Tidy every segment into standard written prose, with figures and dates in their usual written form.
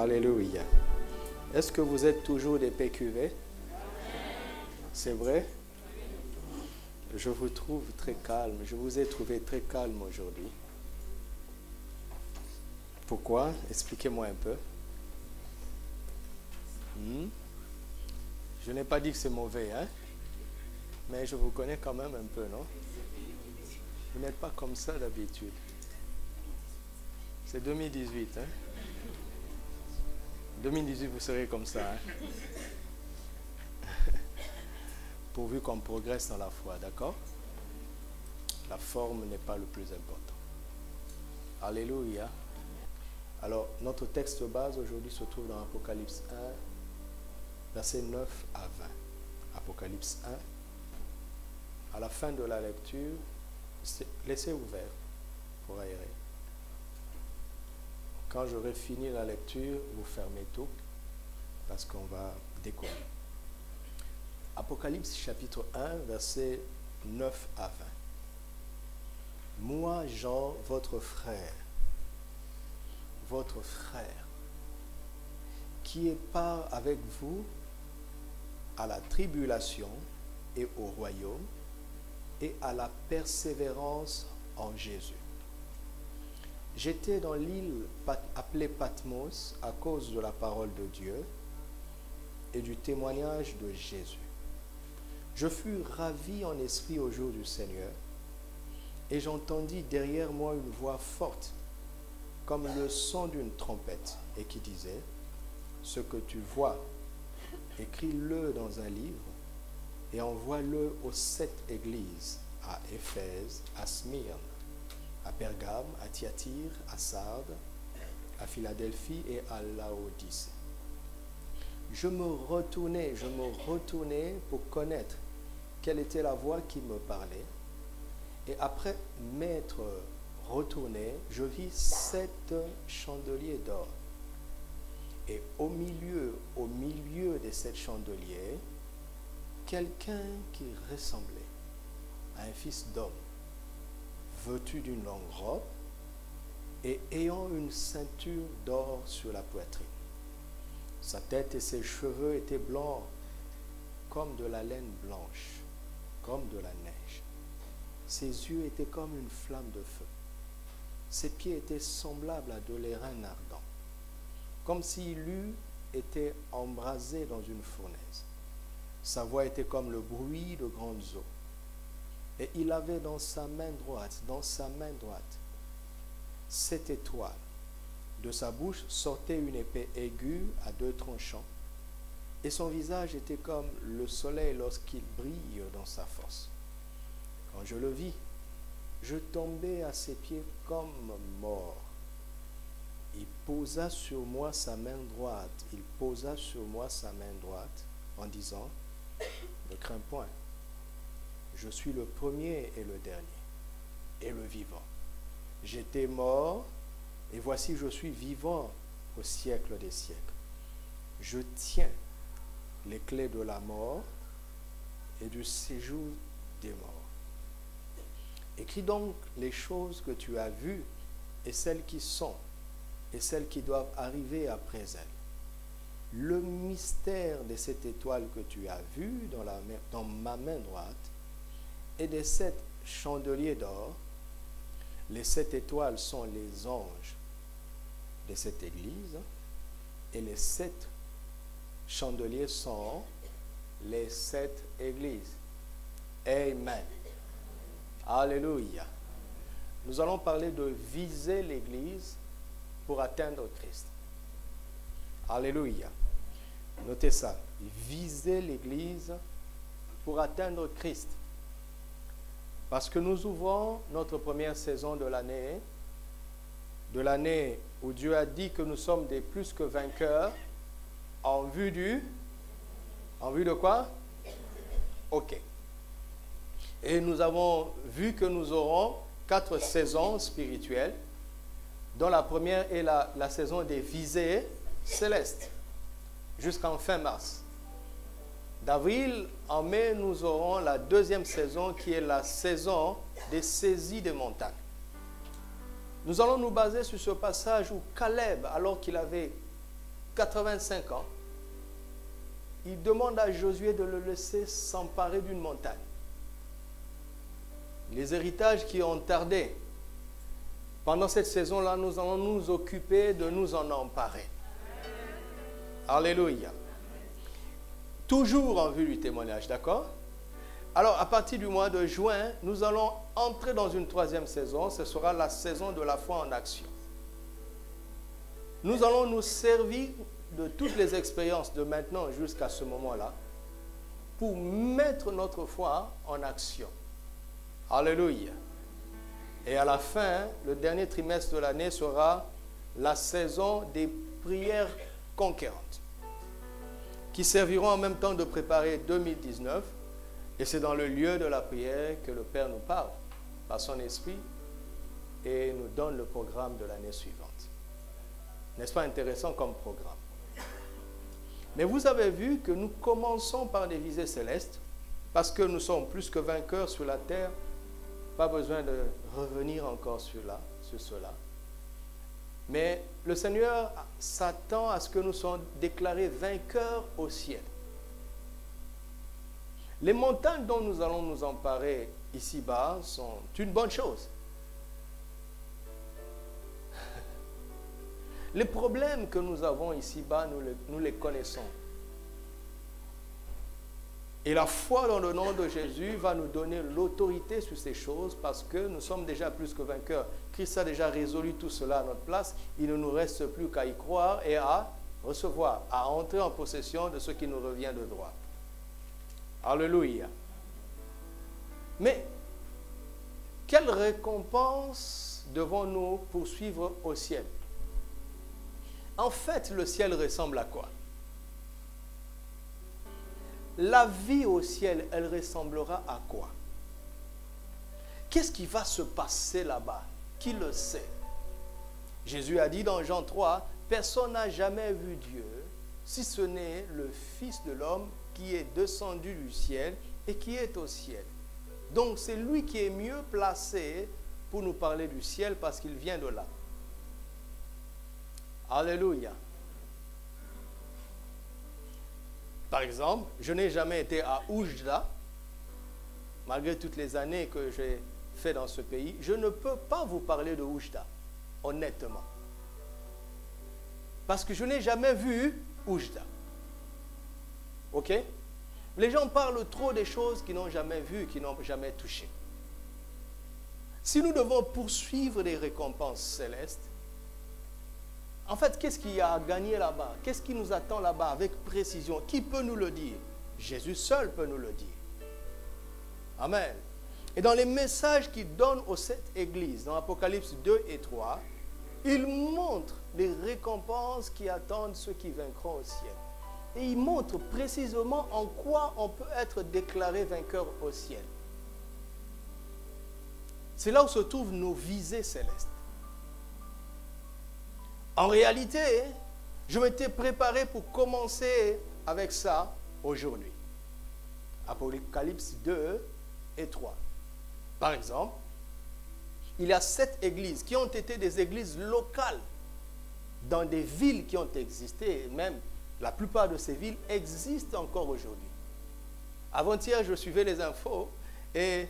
Alléluia. Est-ce que vous êtes toujours des PQV? C'est vrai? Je vous trouve très calme. Je vous ai trouvé très calme aujourd'hui. Pourquoi? Expliquez-moi un peu. Je n'ai pas dit que c'est mauvais, hein? Mais je vous connais quand même un peu, non? Vous n'êtes pas comme ça d'habitude. C'est 2018, hein? 2018, vous serez comme ça, hein? Pourvu qu'on progresse dans la foi, d'accord? La forme n'est pas le plus important. Alléluia. Alors, notre texte base aujourd'hui se trouve dans Apocalypse 1, versets 9 à 20. Apocalypse 1. À la fin de la lecture, laissez ouvert pour aérer. Quand j'aurai fini la lecture, vous fermez tout parce qu'on va décoller. Apocalypse chapitre 1, versets 9 à 20. Moi, Jean, votre frère, qui est part avec vous à la tribulation et au royaume et à la persévérance en Jésus. J'étais dans l'île appelée Patmos à cause de la parole de Dieu et du témoignage de Jésus. Je fus ravi en esprit au jour du Seigneur et j'entendis derrière moi une voix forte comme le son d'une trompette et qui disait: ce que tu vois, écris-le dans un livre et envoie-le aux 7 églises, à Éphèse, à Smyrne, à Pergame, à Thyatire, à Sardes, à Philadelphie et à Laodicée. Je me retournai pour connaître quelle était la voix qui me parlait. Et après m'être retourné, je vis 7 chandeliers d'or. Et au milieu des 7 chandeliers, quelqu'un qui ressemblait à un fils d'homme, vêtu d'une longue robe et ayant une ceinture d'or sur la poitrine. Sa tête et ses cheveux étaient blancs comme de la laine blanche, comme de la neige. Ses yeux étaient comme une flamme de feu. Ses pieds étaient semblables à de l'airain ardent, comme s'il eût été embrasé dans une fournaise. Sa voix était comme le bruit de grandes eaux. Et il avait dans sa main droite, 7 étoiles. De sa bouche sortait une épée aiguë à 2 tranchants. Et son visage était comme le soleil lorsqu'il brille dans sa force. Quand je le vis, je tombai à ses pieds comme mort. Il posa sur moi sa main droite. En disant: ne crains point. Je suis le premier et le dernier, et le vivant. J'étais mort, et voici je suis vivant au siècle des siècles. Je tiens les clés de la mort et du séjour des morts. Écris donc les choses que tu as vues, et celles qui sont, et celles qui doivent arriver après elles. Le mystère de cette étoile que tu as vue dans ma main droite, et des 7 chandeliers d'or. Les 7 étoiles sont les anges de cette église, et les 7 chandeliers sont les 7 églises. Amen. Alléluia. Nous allons parler de viser l'église pour atteindre Christ. Alléluia. Notez ça. Viser l'église pour atteindre Christ. Parce que nous ouvrons notre première saison de l'année où Dieu a dit que nous sommes des plus que vainqueurs en vue de quoi? Ok. Et nous avons vu que nous aurons 4 saisons spirituelles, dont la première est la saison des visées célestes, jusqu'en fin mars. D'avril en mai, nous aurons la 2e saison qui est la saison des saisies des montagnes. Nous allons nous baser sur ce passage où Caleb, alors qu'il avait 85 ans, il demande à Josué de le laisser s'emparer d'une montagne. Les héritages qui ont tardé, pendant cette saison-là, nous allons nous occuper de nous en emparer. Alléluia. Toujours en vue du témoignage, d'accord? Alors, à partir du mois de juin, nous allons entrer dans une troisième saison. Ce sera la saison de la foi en action. Nous allons nous servir de toutes les expériences de maintenant jusqu'à ce moment-là pour mettre notre foi en action. Alléluia. Et à la fin, le dernier trimestre de l'année sera la saison des prières conquérantes qui serviront en même temps de préparer 2019. Et c'est dans le lieu de la prière que le Père nous parle par son esprit et nous donne le programme de l'année suivante. N'est-ce pas intéressant comme programme? Mais vous avez vu que nous commençons par des visées célestes parce que nous sommes plus que vainqueurs sur la terre. Pas besoin de revenir encore sur cela. Mais le Seigneur s'attend à ce que nous soyons déclarés vainqueurs au ciel. Les montagnes dont nous allons nous emparer ici-bas sont une bonne chose. Les problèmes que nous avons ici-bas, nous les connaissons. Et la foi dans le nom de Jésus va nous donner l'autorité sur ces choses parce que nous sommes déjà plus que vainqueurs. Christ a déjà résolu tout cela à notre place. Il ne nous reste plus qu'à y croire et à recevoir, à entrer en possession de ce qui nous revient de droit. Alléluia. Mais, quelle récompense devons-nous poursuivre au ciel? En fait, le ciel ressemble à quoi? La vie au ciel, elle ressemblera à quoi? Qu'est-ce qui va se passer là-bas? Qui le sait? Jésus a dit dans Jean 3, « Personne n'a jamais vu Dieu, si ce n'est le Fils de l'homme qui est descendu du ciel et qui est au ciel. » Donc c'est lui qui est mieux placé pour nous parler du ciel parce qu'il vient de là. Alléluia. Par exemple, je n'ai jamais été à Oujda, malgré toutes les années que j'ai fait dans ce pays. Je ne peux pas vous parler de Oujda, honnêtement. Parce que je n'ai jamais vu Oujda. Ok? Les gens parlent trop des choses qu'ils n'ont jamais vues, qu'ils n'ont jamais touchées. Si nous devons poursuivre les récompenses célestes, en fait, qu'est-ce qu'il y a à gagner là-bas? Qu'est-ce qui nous attend là-bas avec précision? Qui peut nous le dire? Jésus seul peut nous le dire. Amen. Et dans les messages qu'il donne aux 7 églises, dans Apocalypse 2 et 3, il montre les récompenses qui attendent ceux qui vaincront au ciel. Et il montre précisément en quoi on peut être déclaré vainqueur au ciel. C'est là où se trouvent nos visées célestes. En réalité, je m'étais préparé pour commencer avec ça aujourd'hui. Apocalypse 2 et 3. Par exemple, il y a 7 églises qui ont été des églises locales dans des villes qui ont existé, et même la plupart de ces villes existent encore aujourd'hui. Avant-hier, je suivais les infos et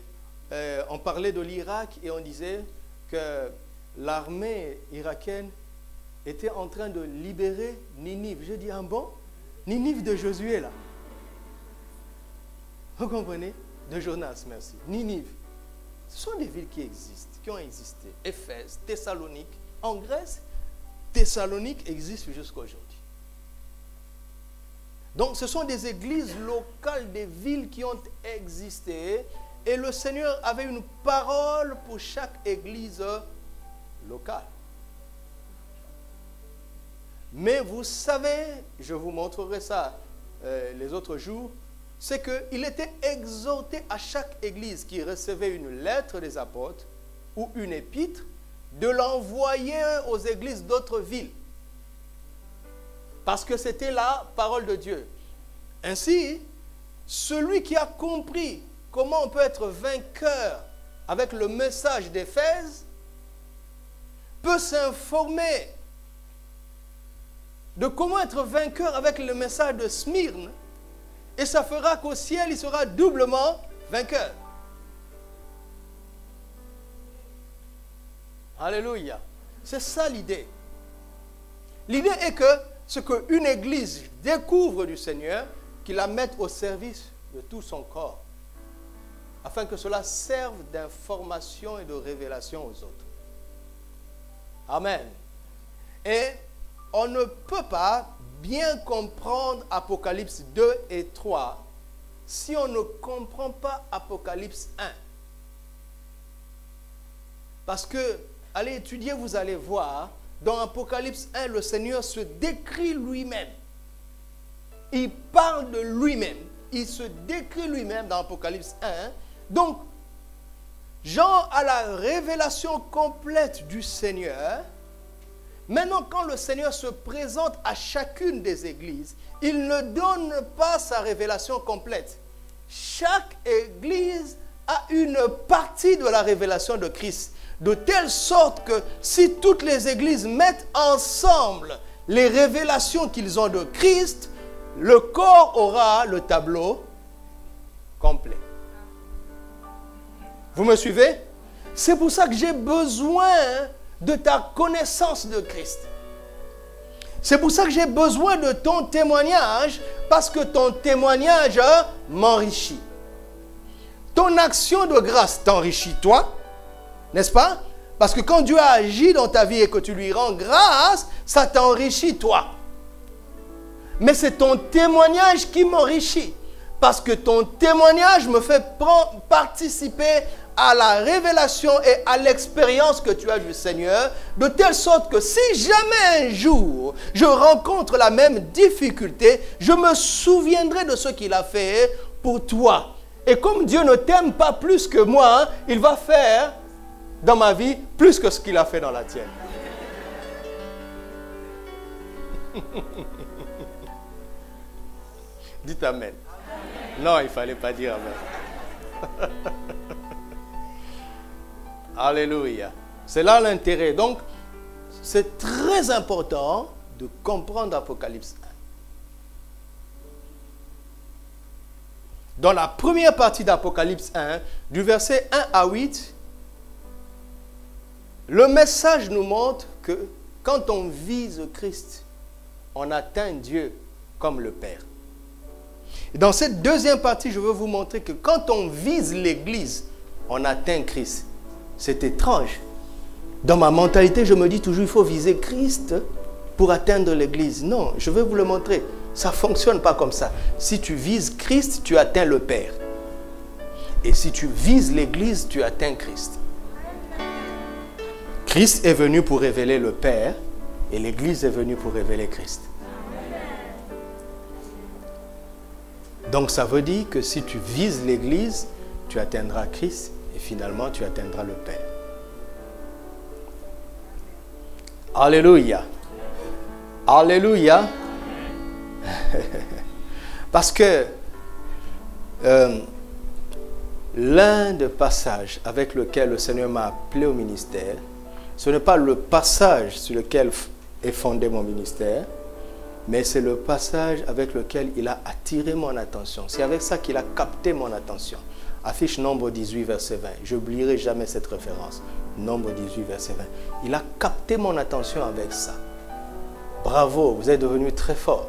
on parlait de l'Irak et on disait que l'armée irakienne était en train de libérer Ninive. Je dis, ah bon? Ninive de Josué, là. Vous comprenez? De Jonas, merci. Ninive. Ce sont des villes qui existent, qui ont existé. Éphèse, Thessalonique. En Grèce, Thessalonique existe jusqu'à aujourd'hui. Donc, ce sont des églises locales, des villes qui ont existé. Et le Seigneur avait une parole pour chaque église locale. Mais vous savez, je vous montrerai ça les autres jours, c'est qu'il était exhorté à chaque église qui recevait une lettre des apôtres ou une épître de l'envoyer aux églises d'autres villes. Parce que c'était la parole de Dieu. Ainsi, celui qui a compris comment on peut être vainqueur avec le message d'Éphèse peut s'informer de comment être vainqueur avec le message de Smyrne. Et ça fera qu'au ciel, il sera doublement vainqueur. Alléluia. C'est ça l'idée. L'idée est que ce qu'une église découvre du Seigneur, qu'il la mette au service de tout son corps, afin que cela serve d'information et de révélation aux autres. Amen. Et on ne peut pas bien comprendre Apocalypse 2 et 3 si on ne comprend pas Apocalypse 1. Parce que, allez étudier, vous allez voir, dans Apocalypse 1, le Seigneur se décrit lui-même. Il parle de lui-même. Il se décrit lui-même dans Apocalypse 1. Donc, Jean a la révélation complète du Seigneur. Maintenant, quand le Seigneur se présente à chacune des églises, il ne donne pas sa révélation complète. Chaque église a une partie de la révélation de Christ. De telle sorte que si toutes les églises mettent ensemble les révélations qu'ils ont de Christ, le corps aura le tableau complet. Vous me suivez? C'est pour ça que j'ai besoin de ta connaissance de Christ. C'est pour ça que j'ai besoin de ton témoignage, parce que ton témoignage m'enrichit. Ton action de grâce t'enrichit toi, n'est-ce pas? Parce que quand Dieu a agi dans ta vie et que tu lui rends grâce, ça t'enrichit toi. Mais c'est ton témoignage qui m'enrichit. Parce que ton témoignage me fait participer à la révélation et à l'expérience que tu as du Seigneur, de telle sorte que si jamais un jour je rencontre la même difficulté, je me souviendrai de ce qu'il a fait pour toi. Et comme Dieu ne t'aime pas plus que moi, il va faire dans ma vie plus que ce qu'il a fait dans la tienne. Dites Amen. Non, il ne fallait pas dire Amen. Alléluia. C'est là l'intérêt. Donc, c'est très important de comprendre Apocalypse 1. Dans la première partie d'Apocalypse 1, du verset 1 à 8, le message nous montre que quand on vise Christ, on atteint Dieu comme le Père. Et dans cette deuxième partie, je veux vous montrer que quand on vise l'Église, on atteint Christ. C'est étrange. Dans ma mentalité, je me dis toujours, il faut viser Christ pour atteindre l'Église. Non, je vais vous le montrer. Ça ne fonctionne pas comme ça. Si tu vises Christ, tu atteins le Père. Et si tu vises l'Église, tu atteins Christ. Christ est venu pour révéler le Père et l'Église est venue pour révéler Christ. Donc ça veut dire que si tu vises l'Église, tu atteindras Christ et finalement tu atteindras le Père. Alléluia. Alléluia. Parce que l'un des passages avec lequel le Seigneur m'a appelé au ministère, ce n'est pas le passage sur lequel est fondé mon ministère, mais c'est le passage avec lequel il a attiré mon attention. C'est avec ça qu'il a capté mon attention. Affiche Nombre 18, verset 20. Je n'oublierai jamais cette référence. Nombre 18, verset 20. Il a capté mon attention avec ça. Bravo, vous êtes devenu très fort.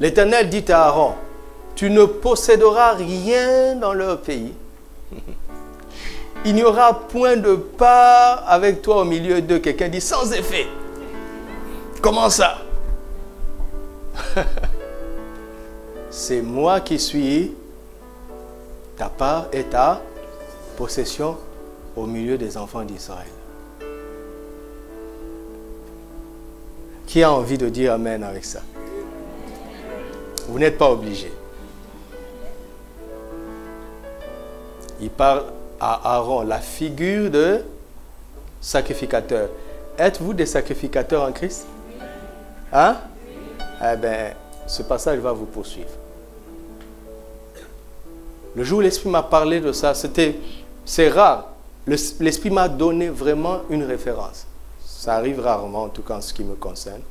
L'Éternel dit à Aaron, tu ne posséderas rien dans leur pays. Il n'y aura point de part avec toi au milieu d'eux. Quelqu'un dit sans effet. Comment ça? C'est moi qui suis ta part et ta possession au milieu des enfants d'Israël. Qui a envie de dire Amen avec ça? Vous n'êtes pas obligé. Il parle à Aaron, la figure de sacrificateur. Êtes-vous des sacrificateurs en Christ? Hein? Eh bien, ce passage va vous poursuivre. Le jour où l'Esprit m'a parlé de ça, c'est rare. L'Esprit m'a donné vraiment une référence. Ça arrive rarement, en tout cas en ce qui me concerne.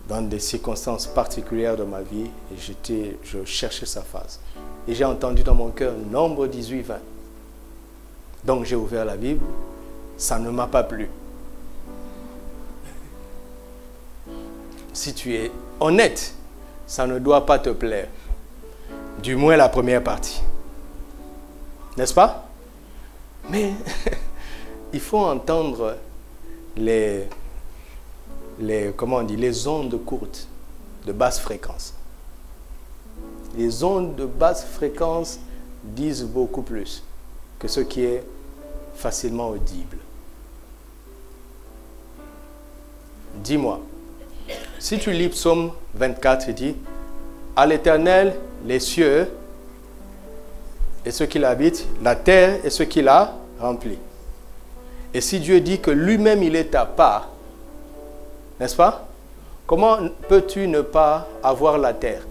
dans des circonstances particulières de ma vie, et je cherchais sa face. Et j'ai entendu dans mon cœur Nombre 18, 20. Donc j'ai ouvert la Bible, ça ne m'a pas plu. Si tu es honnête, ça ne doit pas te plaire. Du moins la première partie. N'est-ce pas? Mais il faut entendre comment on dit, les ondes courtes, de basse fréquence. Les ondes de basse fréquence disent beaucoup plus que ce qui est facilement audible. Dis-moi, si tu lis Psaume 24, il dit « À l'Éternel, les cieux et ceux qui l'habitent, la terre et ceux qui la remplissent. » Et si Dieu dit que lui-même il est ta part, n'est-ce pas? Comment peux-tu ne pas avoir la terre?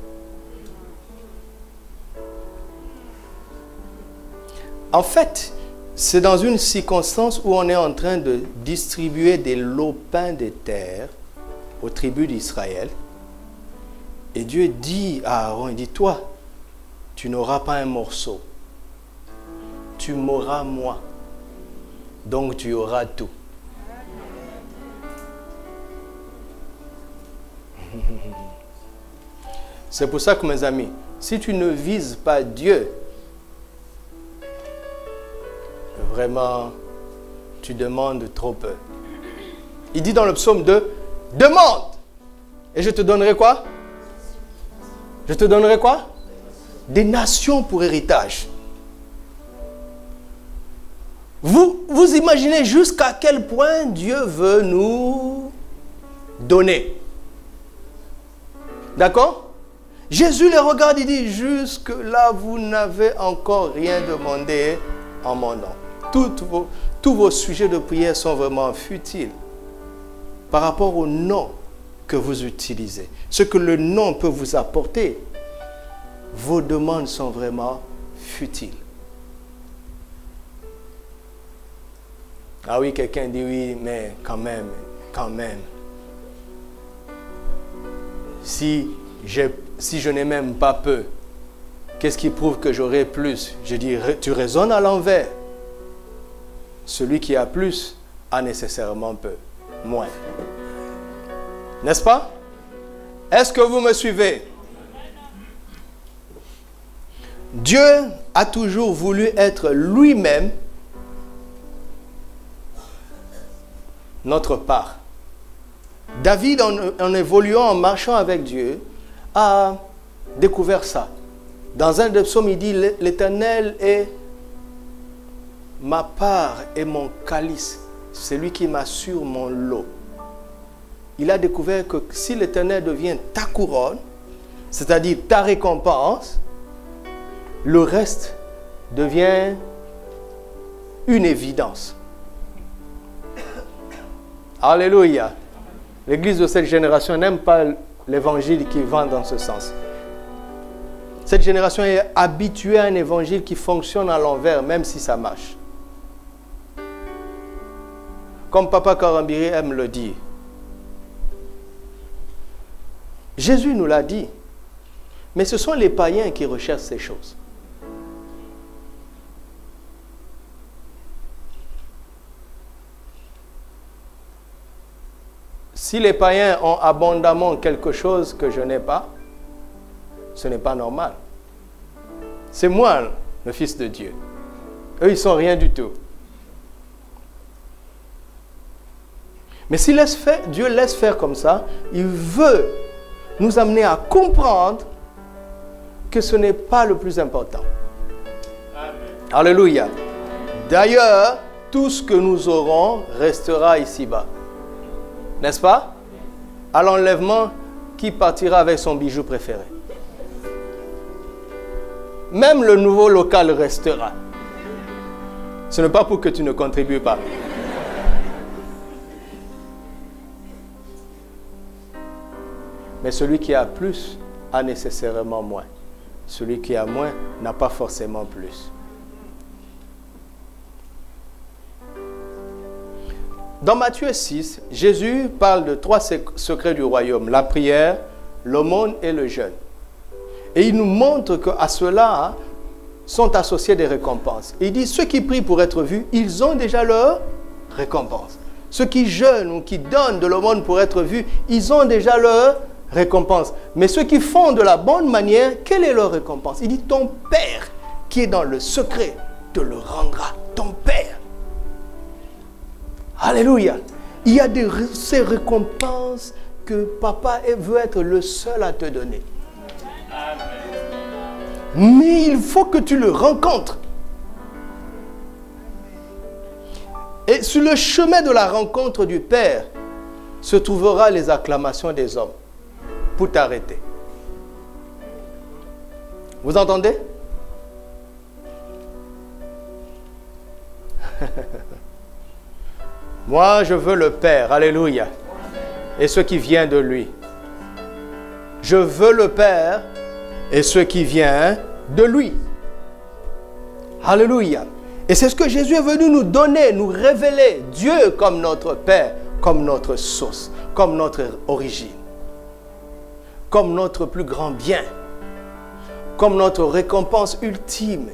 En fait, c'est dans une circonstance où on est en train de distribuer des lopins de terre aux tribus d'Israël. Et Dieu dit à Aaron, il dit, toi, tu n'auras pas un morceau. Tu m'auras moi. Donc tu auras tout. C'est pour ça que mes amis, si tu ne vises pas Dieu, vraiment, tu demandes trop peu. Il dit dans le psaume 2, demande, et je te donnerai quoi? Je te donnerai quoi? Des nations pour héritage. Vous imaginez jusqu'à quel point Dieu veut nous donner. D'accord? Jésus les regarde et dit, jusque là, vous n'avez encore rien demandé en mon nom. Tous vos sujets de prière sont vraiment futiles par rapport au nom que vous utilisez. Ce que le nom peut vous apporter, vos demandes sont vraiment futiles. Ah oui, quelqu'un dit oui, mais quand même. Si je n'ai même pas peu, qu'est-ce qui prouve que j'aurai plus? Je dis, tu raisonnes à l'envers. Celui qui a plus a nécessairement peu, moins. N'est-ce pas? Est-ce que vous me suivez? Dieu a toujours voulu être lui-même notre part. David, en évoluant, en marchant avec Dieu, a découvert ça. Dans un des psaumes, il dit, l'Éternel est ma part et mon calice. C'est lui qui m'assure mon lot. Il a découvert que si l'Éternel devient ta couronne, c'est-à-dire ta récompense, le reste devient une évidence. Alléluia. L'église de cette génération n'aime pas l'évangile qui va dans ce sens. Cette génération est habituée à un évangile qui fonctionne à l'envers, même si ça marche. Comme Papa Karambiri aime le dire. Jésus nous l'a dit. Mais ce sont les païens qui recherchent ces choses. Si les païens ont abondamment quelque chose que je n'ai pas, ce n'est pas normal. C'est moi, le Fils de Dieu. Eux, ils ne sont rien du tout. Mais si Dieu laisse faire comme ça, il veut nous amener à comprendre que ce n'est pas le plus important. Amen. Alléluia. D'ailleurs, tout ce que nous aurons restera ici-bas. N'est-ce pas? À l'enlèvement, qui partira avec son bijou préféré? Même le nouveau local restera. Ce n'est pas pour que tu ne contribues pas. Mais celui qui a plus a nécessairement moins. Celui qui a moins n'a pas forcément plus. Dans Matthieu 6, Jésus parle de 3 secrets du royaume, la prière, l'aumône et le jeûne. Et il nous montre qu'à cela sont associées des récompenses. Il dit, ceux qui prient pour être vus, ils ont déjà leur récompense. Ceux qui jeûnent ou qui donnent de l'aumône pour être vus, ils ont déjà leur récompense. Mais ceux qui font de la bonne manière, quelle est leur récompense? Il dit, ton Père qui est dans le secret te le rendra. Ton Père. Alléluia. Il y a ces récompenses que papa veut être le seul à te donner. Mais il faut que tu le rencontres. Et sur le chemin de la rencontre du Père se trouvera les acclamations des hommes pour t'arrêter. Vous entendez? Moi, je veux le Père, alléluia, et ce qui vient de lui. Je veux le Père et ce qui vient de lui. Alléluia. Et c'est ce que Jésus est venu nous donner, nous révéler. Dieu comme notre Père, comme notre source, comme notre origine, comme notre plus grand bien, comme notre récompense ultime.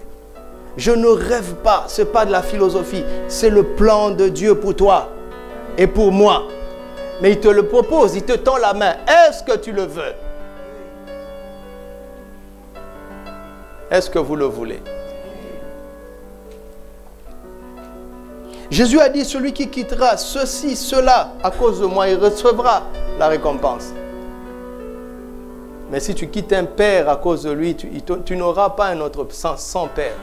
Je ne rêve pas, ce n'est pas de la philosophie, c'est le plan de Dieu pour toi et pour moi. Mais il te le propose, il te tend la main. Est-ce que tu le veux? Est-ce que vous le voulez? Jésus a dit, celui qui quittera ceci, cela, à cause de moi, il recevra la récompense. Mais si tu quittes un père à cause de lui, tu n'auras pas un autre sans père.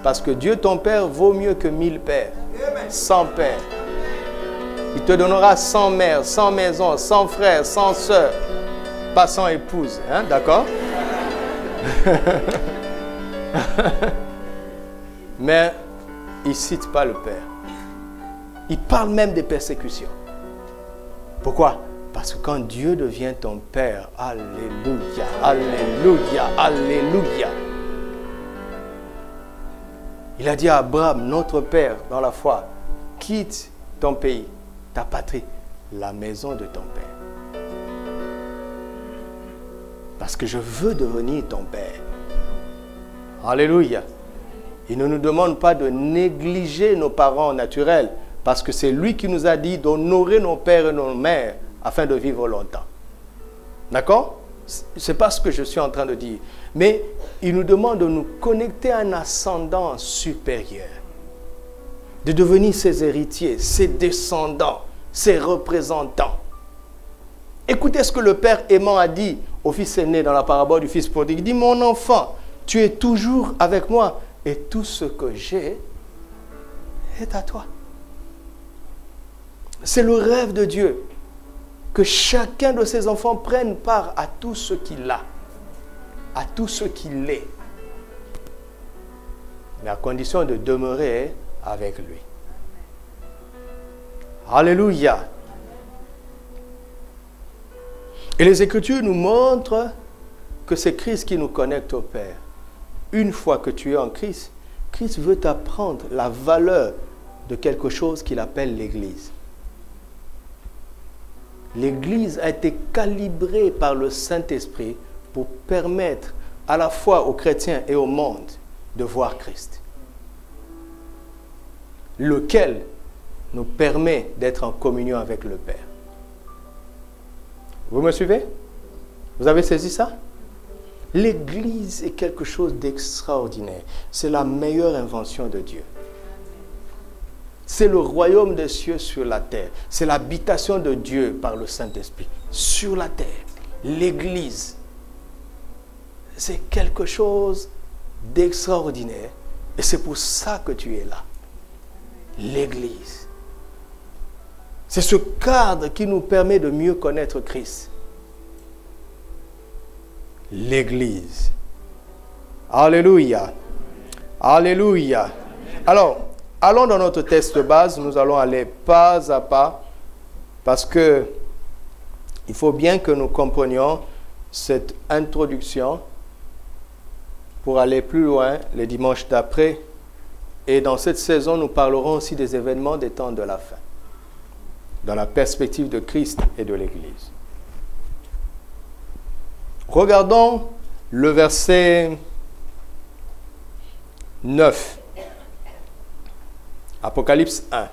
Parce que Dieu, ton Père, vaut mieux que 1000 pères. 100 pères. Il te donnera 100 mères, 100 maisons, 100 frères, 100 sœurs. Pas 100 épouses. Hein, d'accord? Mais il ne cite pas le Père. Il parle même des persécutions. Pourquoi? Parce que quand Dieu devient ton Père, alléluia, alléluia, alléluia. Il a dit à Abraham, notre Père dans la foi, quitte ton pays, ta patrie, la maison de ton Père. Parce que je veux devenir ton Père. Alléluia. Il ne nous demande pas de négliger nos parents naturels, parce que c'est lui qui nous a dit d'honorer nos pères et nos mères afin de vivre longtemps. D'accord? Ce n'est pas ce que je suis en train de dire. Mais il nous demande de nous connecter à un ascendant supérieur. De devenir ses héritiers, ses descendants, ses représentants. Écoutez ce que le Père aimant a dit au fils aîné dans la parabole du fils prodigue. Il dit, mon enfant, tu es toujours avec moi et tout ce que j'ai est à toi. C'est le rêve de Dieu. Que chacun de ses enfants prenne part à tout ce qu'il a, à tout ce qu'il est, mais à condition de demeurer avec lui. Alléluia. Et les Écritures nous montrent que c'est Christ qui nous connecte au Père. Une fois que tu es en Christ, Christ veut t'apprendre la valeur de quelque chose qu'il appelle l'Église. L'Église a été calibrée par le Saint-Esprit pour permettre à la fois aux chrétiens et au monde de voir Christ. Lequel nous permet d'être en communion avec le Père. Vous me suivez? Vous avez saisi ça? L'Église est quelque chose d'extraordinaire. C'est la meilleure invention de Dieu. C'est le royaume des cieux sur la terre. C'est l'habitation de Dieu par le Saint-Esprit sur la terre. L'Église, c'est quelque chose d'extraordinaire. Et c'est pour ça que tu es là. L'Église. C'est ce cadre qui nous permet de mieux connaître Christ. L'Église. Alléluia. Alléluia. Alors, allons dans notre texte de base, nous allons aller pas à pas, parce que il faut bien que nous comprenions cette introduction pour aller plus loin les dimanches d'après. Et dans cette saison, nous parlerons aussi des événements des temps de la fin. dans la perspective de Christ et de l'Église. Regardons le verset 9. Apocalypse 1.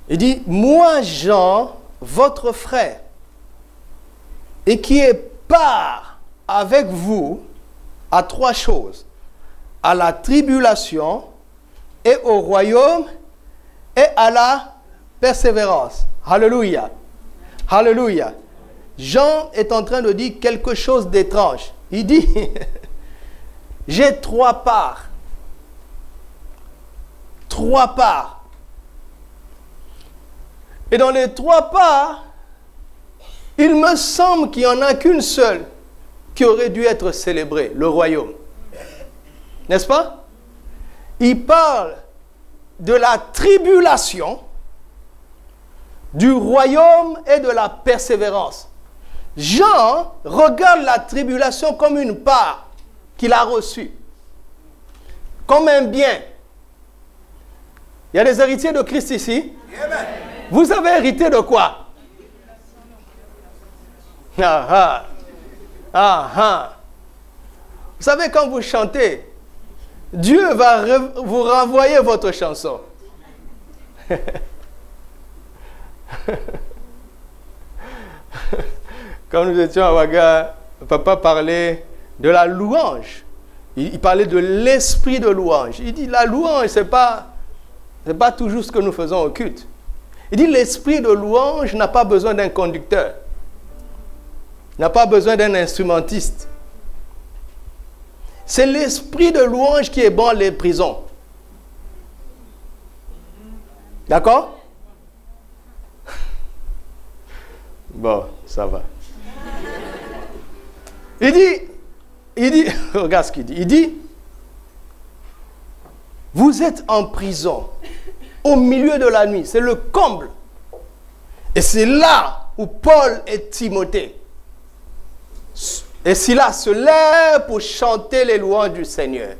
Il dit, moi Jean, votre frère, et qui est part avec vous à trois choses, à la tribulation et au royaume et à la persévérance. Alléluia. Alléluia. Jean est en train de dire quelque chose d'étrange. Il dit, j'ai trois parts. Trois parts. Et dans les trois parts, il me semble qu'il n'y en a qu'une seule qui aurait dû être célébrée, le royaume. N'est-ce pas? Il parle de la tribulation, du royaume et de la persévérance. Jean regarde la tribulation comme une part qu'il a reçue, comme un bien. Il y a des héritiers de Christ ici. Amen. Vous avez hérité de quoi? Ah ah. Ah ah. Vous savez, quand vous chantez, Dieu va vous renvoyer votre chanson. Quand nous étions à Ouaga, papa parlait de la louange. Il parlait de l'esprit de louange. Il dit, la louange, c'est pas toujours ce que nous faisons au culte. Il dit, l'esprit de louange n'a pas besoin d'un conducteur. N'a pas besoin d'un instrumentiste. C'est l'esprit de louange qui est bon les prisons. D'accord? Bon, ça va. Il dit, regarde ce qu'il dit. Il dit, vous êtes en prison au milieu de la nuit. C'est le comble. Et c'est là où Paul et Timothée et Silas se lèvent pour chanter les louanges du Seigneur.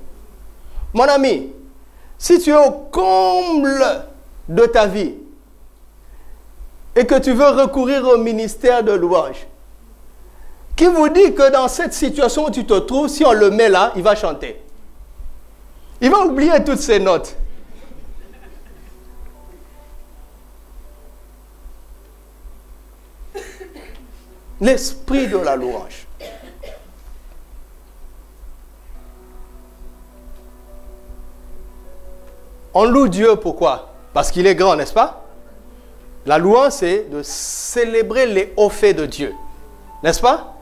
Mon ami, si tu es au comble de ta vie et que tu veux recourir au ministère de louange, qui vous dit que dans cette situation où tu te trouves, si on le met là, il va chanter. Il va oublier toutes ses notes. L'esprit de la louange. On loue Dieu, pourquoi? Parce qu'il est grand, n'est-ce pas? La louange, c'est de célébrer les hauts faits de Dieu. N'est-ce pas?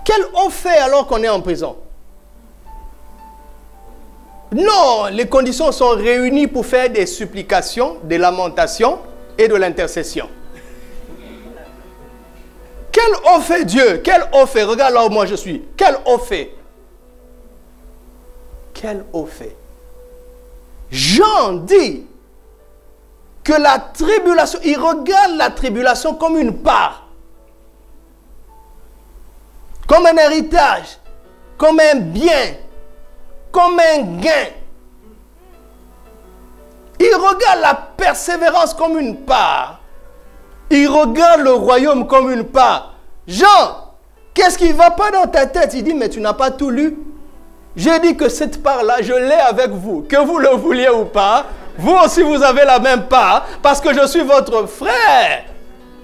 Quel haut fait alors qu'on est en prison? Non, les conditions sont réunies pour faire des supplications, des lamentations et de l'intercession. Quel haut fait Dieu? Quel haut fait? Regarde là où moi je suis. Quel haut fait? Quel haut fait? Jean dit que la tribulation, il regarde la tribulation comme une part, comme un héritage, comme un bien, comme un gain. Il regarde la persévérance comme une part. Il regarde le royaume comme une part. Jean, qu'est-ce qui ne va pas dans ta tête? Il dit, mais tu n'as pas tout lu. J'ai dit que cette part-là, je l'ai avec vous. Que vous le vouliez ou pas, vous aussi vous avez la même part, parce que je suis votre frère.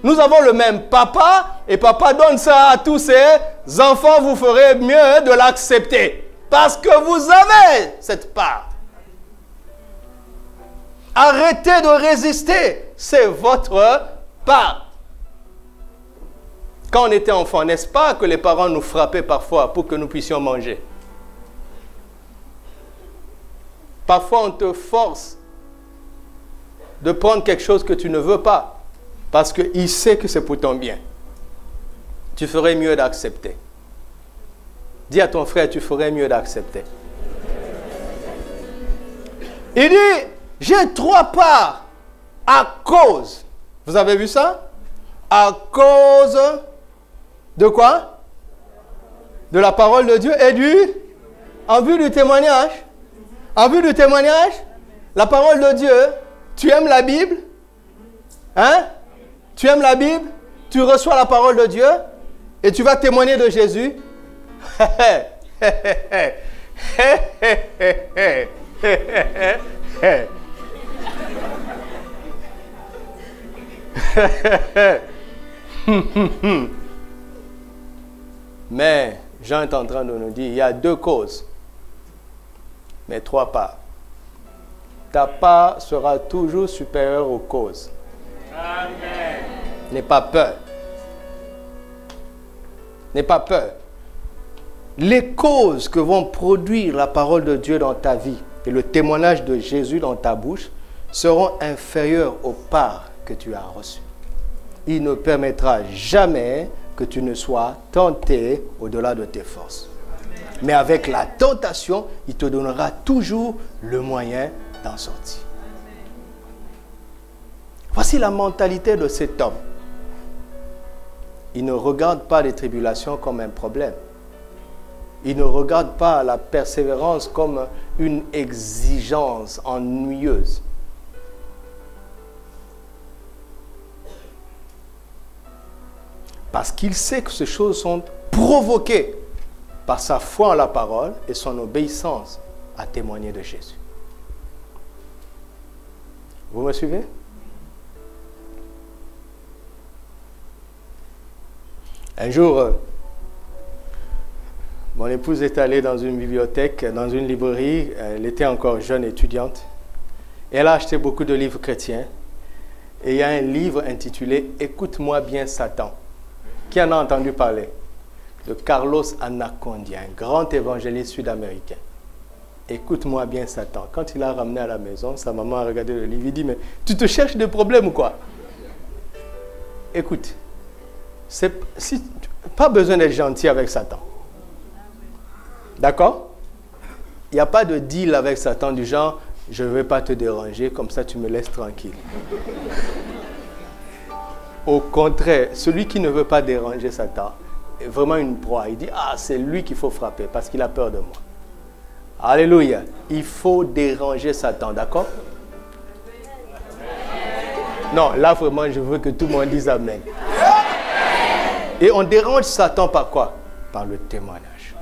Nous avons le même papa, et papa donne ça à tous ses enfants. Vous ferez mieux de l'accepter, parce que vous avez cette part. Arrêtez de résister, c'est votre part. Quand on était enfant, n'est-ce pas que les parents nous frappaient parfois pour que nous puissions manger? Parfois, on te force de prendre quelque chose que tu ne veux pas, parce qu'il sait que c'est pour ton bien. Tu ferais mieux d'accepter. Dis à ton frère, tu ferais mieux d'accepter. Il dit, j'ai trois parts à cause. Vous avez vu ça? À cause de quoi? De la parole de Dieu et en vue du témoignage. En vue du témoignage, la parole de Dieu, tu aimes la Bible? Hein? Tu aimes la Bible? Tu reçois la parole de Dieu? Et tu vas témoigner de Jésus? Mais Jean est en train de nous dire, il y a 2 causes, mais 3 parts. Ta part sera toujours supérieure aux causes. Amen. N'aie pas peur. N'aie pas peur. Les causes que vont produire la parole de Dieu dans ta vie et le témoignage de Jésus dans ta bouche seront inférieures aux parts que tu as reçues. Il ne permettra jamais que tu ne sois tenté au-delà de tes forces. Mais avec la tentation, il te donnera toujours le moyen d'en sortir. Voici la mentalité de cet homme. Il ne regarde pas les tribulations comme un problème. Il ne regarde pas la persévérance comme une exigence ennuyeuse. Parce qu'il sait que ces choses sont provoquées par sa foi en la parole et son obéissance à témoigner de Jésus. Vous me suivez? Un jour, mon épouse est allée dans une bibliothèque, dans une librairie. Elle était encore jeune étudiante. Et elle a acheté beaucoup de livres chrétiens. Et il y a un livre intitulé « Écoute-moi bien Satan ». Qui en a entendu parler? De Carlos Anacondia, un grand évangéliste sud-américain. Écoute-moi bien Satan. Quand il l'a ramené à la maison, sa maman a regardé le livre. Il dit, mais tu te cherches des problèmes ou quoi? Écoute, pas besoin d'être gentil avec Satan. D'accord? Il n'y a pas de deal avec Satan du genre, je ne vais pas te déranger, comme ça tu me laisses tranquille. Au contraire, celui qui ne veut pas déranger Satan est vraiment une proie. Il dit, c'est lui qu'il faut frapper parce qu'il a peur de moi. Alléluia. Il faut déranger Satan, d'accord? Non, là vraiment, je veux que tout le monde dise Amen. Et on dérange Satan par quoi? Par le témoignage.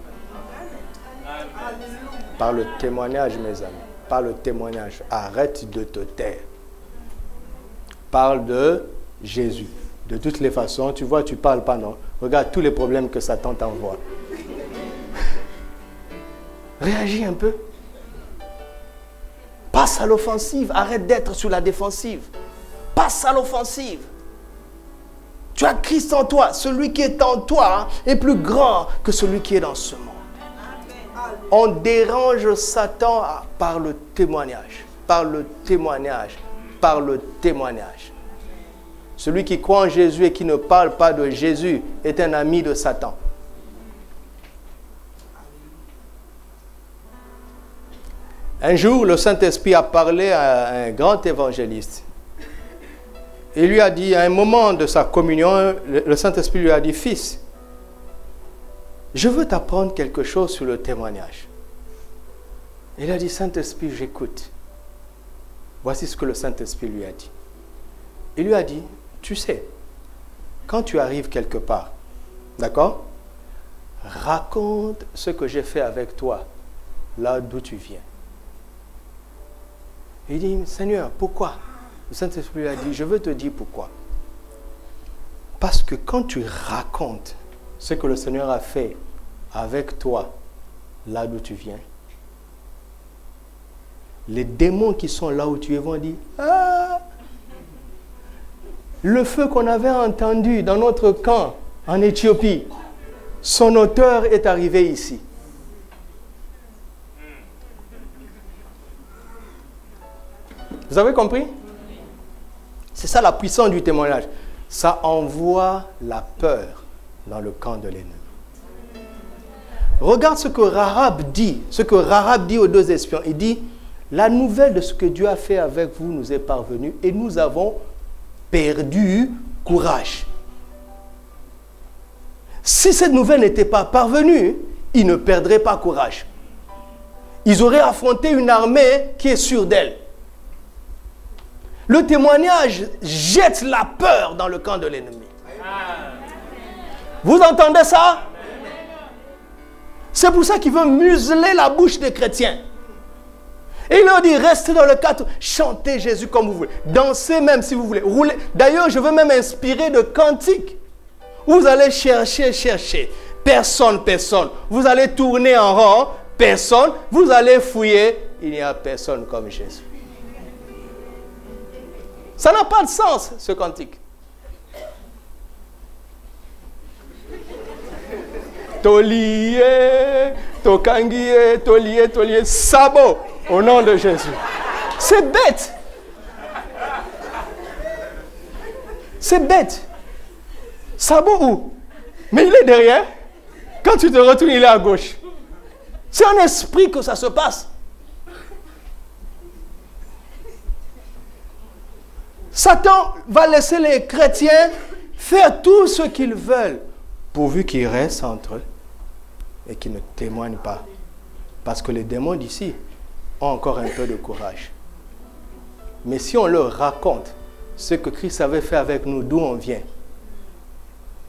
Par le témoignage, mes amis. Par le témoignage. Arrête de te taire. Parle de Jésus. De toutes les façons, tu vois, tu ne parles pas, non? Regarde tous les problèmes que Satan t'envoie. Réagis un peu. Passe à l'offensive. Arrête d'être sur la défensive. Passe à l'offensive. Tu as Christ en toi. Celui qui est en toi est plus grand que celui qui est dans ce monde. On dérange Satan par le témoignage. Par le témoignage. Par le témoignage. Celui qui croit en Jésus et qui ne parle pas de Jésus est un ami de Satan. Un jour, le Saint-Esprit a parlé à un grand évangéliste. Il lui a dit, à un moment de sa communion, le Saint-Esprit lui a dit, « Fils, je veux t'apprendre quelque chose sur le témoignage. » Il a dit, « Saint-Esprit, j'écoute. » Voici ce que le Saint-Esprit lui a dit. Il lui a dit, tu sais, quand tu arrives quelque part, d'accord? Raconte ce que j'ai fait avec toi, là d'où tu viens. Il dit, Seigneur, pourquoi? Le Saint-Esprit lui a dit, je veux te dire pourquoi. Parce que quand tu racontes ce que le Seigneur a fait avec toi, là d'où tu viens, les démons qui sont là où tu es vont dire, ah! Le feu qu'on avait entendu dans notre camp en Éthiopie, son auteur est arrivé ici. Vous avez compris? C'est ça la puissance du témoignage. Ça envoie la peur dans le camp de l'ennemi. Regarde ce que Rahab dit. Ce que Rahab dit aux 2 espions. Il dit, la nouvelle de ce que Dieu a fait avec vous nous est parvenue et nous avons perdu courage. Si cette nouvelle n'était pas parvenue, ils ne perdraient pas courage. Ils auraient affronté une armée qui est sûre d'elle. Le témoignage jette la peur dans le camp de l'ennemi. Vous entendez ça? C'est pour ça qu'il veut museler la bouche des chrétiens. Et il leur dit, restez dans le cadre, chantez Jésus comme vous voulez, dansez même si vous voulez, roulez. D'ailleurs, je veux même inspirer de cantiques. Vous allez chercher, personne. Vous allez tourner en rond, personne. Vous allez fouiller, il n'y a personne comme Jésus. Ça n'a pas de sens, ce cantique. Tolié, tokangié, tolié, sabot, au nom de Jésus. C'est bête. C'est bête. Sabot où? Mais il est derrière. Quand tu te retournes, il est à gauche. C'est en esprit que ça se passe. Satan va laisser les chrétiens faire tout ce qu'ils veulent, pourvu qu'ils restent entre eux et qu'ils ne témoignent pas. Parce que les démons d'ici ont encore un peu de courage. Mais si on leur raconte ce que Christ avait fait avec nous, d'où on vient,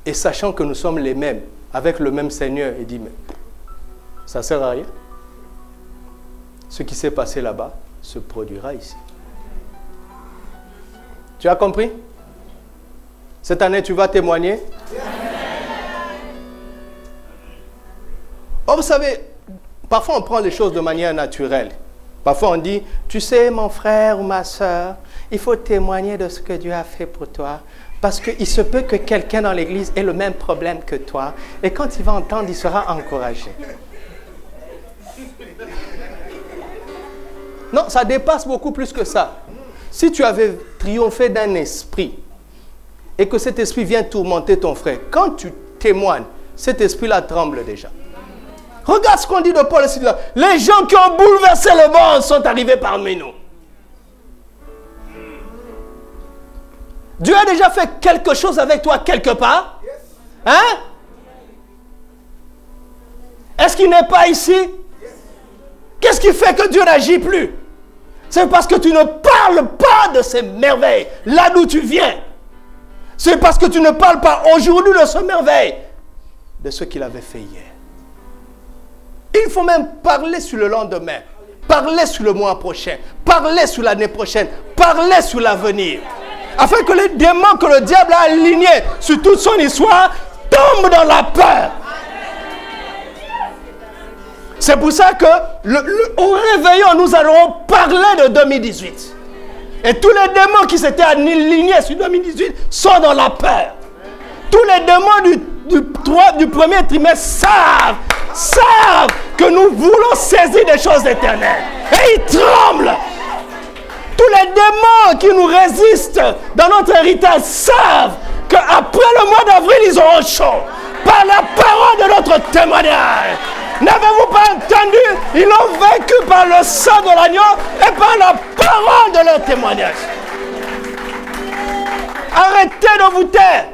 et sachant que nous sommes les mêmes, avec le même Seigneur, il dit, mais ça ne sert à rien. Ce qui s'est passé là-bas se produira ici. Tu as compris? Cette année, tu vas témoigner? Oh, vous savez, parfois on prend les choses de manière naturelle. Parfois on dit, tu sais mon frère ou ma soeur, il faut témoigner de ce que Dieu a fait pour toi. Parce qu'il se peut que quelqu'un dans l'église ait le même problème que toi. Et quand il va entendre, il sera encouragé. Non, ça dépasse beaucoup plus que ça. Si tu avais triomphé d'un esprit et que cet esprit vient tourmenter ton frère, quand tu témoignes, cet esprit-là tremble déjà. Regarde ce qu'on dit de Paul ici. Les gens qui ont bouleversé le monde sont arrivés parmi nous. Dieu a déjà fait quelque chose avec toi quelque part? Hein? Est-ce qu'il n'est pas ici? Qu'est-ce qui fait que Dieu n'agit plus? C'est parce que tu ne parles pas de ces merveilles, là d'où tu viens. C'est parce que tu ne parles pas aujourd'hui de ce merveille, de ce qu'il avait fait hier. Il faut même parler sur le lendemain, parler sur le mois prochain, parler sur l'année prochaine, parler sur l'avenir. Afin que les démons que le diable a alignés sur toute son histoire tombent dans la peur. C'est pour ça que au réveillon, nous allons parler de 2018. Et tous les démons qui s'étaient alignés sur 2018 sont dans la peur. Tous les démons du premier trimestre savent que nous voulons saisir des choses éternelles. Et ils tremblent. Tous les démons qui nous résistent dans notre héritage savent qu'après le mois d'avril, ils auront chaud. Par la parole de notre témoignage. N'avez-vous pas entendu? Ils l'ont vaincu par le sang de l'agneau et par la parole de leur témoignage. Arrêtez de vous taire.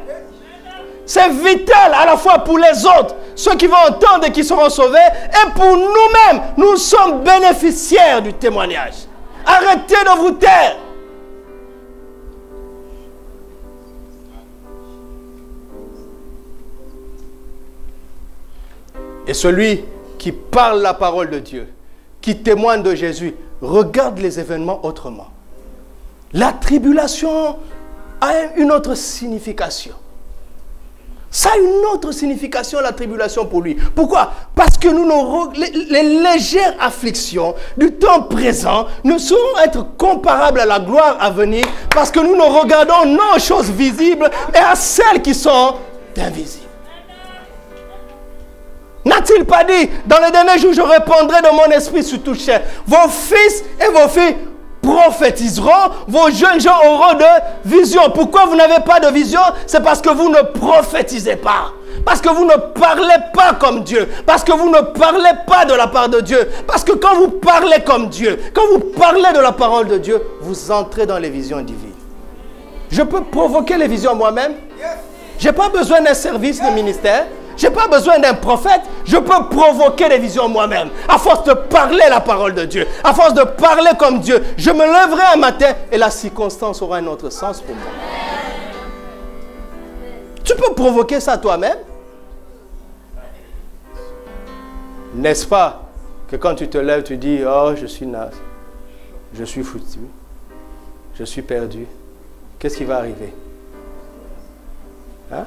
C'est vital à la fois pour les autres, ceux qui vont entendre et qui seront sauvés, et pour nous-mêmes, nous sommes bénéficiaires du témoignage. Arrêtez de vous taire. Et celui qui parle la parole de Dieu, qui témoigne de Jésus, regarde les événements autrement. La tribulation a une autre signification. Ça a une autre signification, la tribulation pour lui. Pourquoi? Parce que les légères afflictions du temps présent ne sauront être comparables à la gloire à venir, parce que nous ne regardons non aux choses visibles, mais à celles qui sont invisibles. N'a-t-il pas dit, dans les derniers jours, je répandrai de mon esprit sur toute chair. Vos fils et vos filles prophétiseront, vos jeunes gens auront de visions. Pourquoi vous n'avez pas de vision? C'est parce que vous ne prophétisez pas. Parce que vous ne parlez pas comme Dieu. Parce que vous ne parlez pas de la part de Dieu. Parce que quand vous parlez comme Dieu, quand vous parlez de la parole de Dieu, vous entrez dans les visions divines. Je peux provoquer les visions moi-même. Je n'ai pas besoin d'un service de ministère. Je n'ai pas besoin d'un prophète. Je peux provoquer des visions moi-même. À force de parler la parole de Dieu, à force de parler comme Dieu, je me lèverai un matin et la circonstance aura un autre sens pour moi. Tu peux provoquer ça toi-même. N'est-ce pas que quand tu te lèves, tu dis, oh, je suis naze, je suis foutu, je suis perdu. Qu'est-ce qui va arriver? Hein?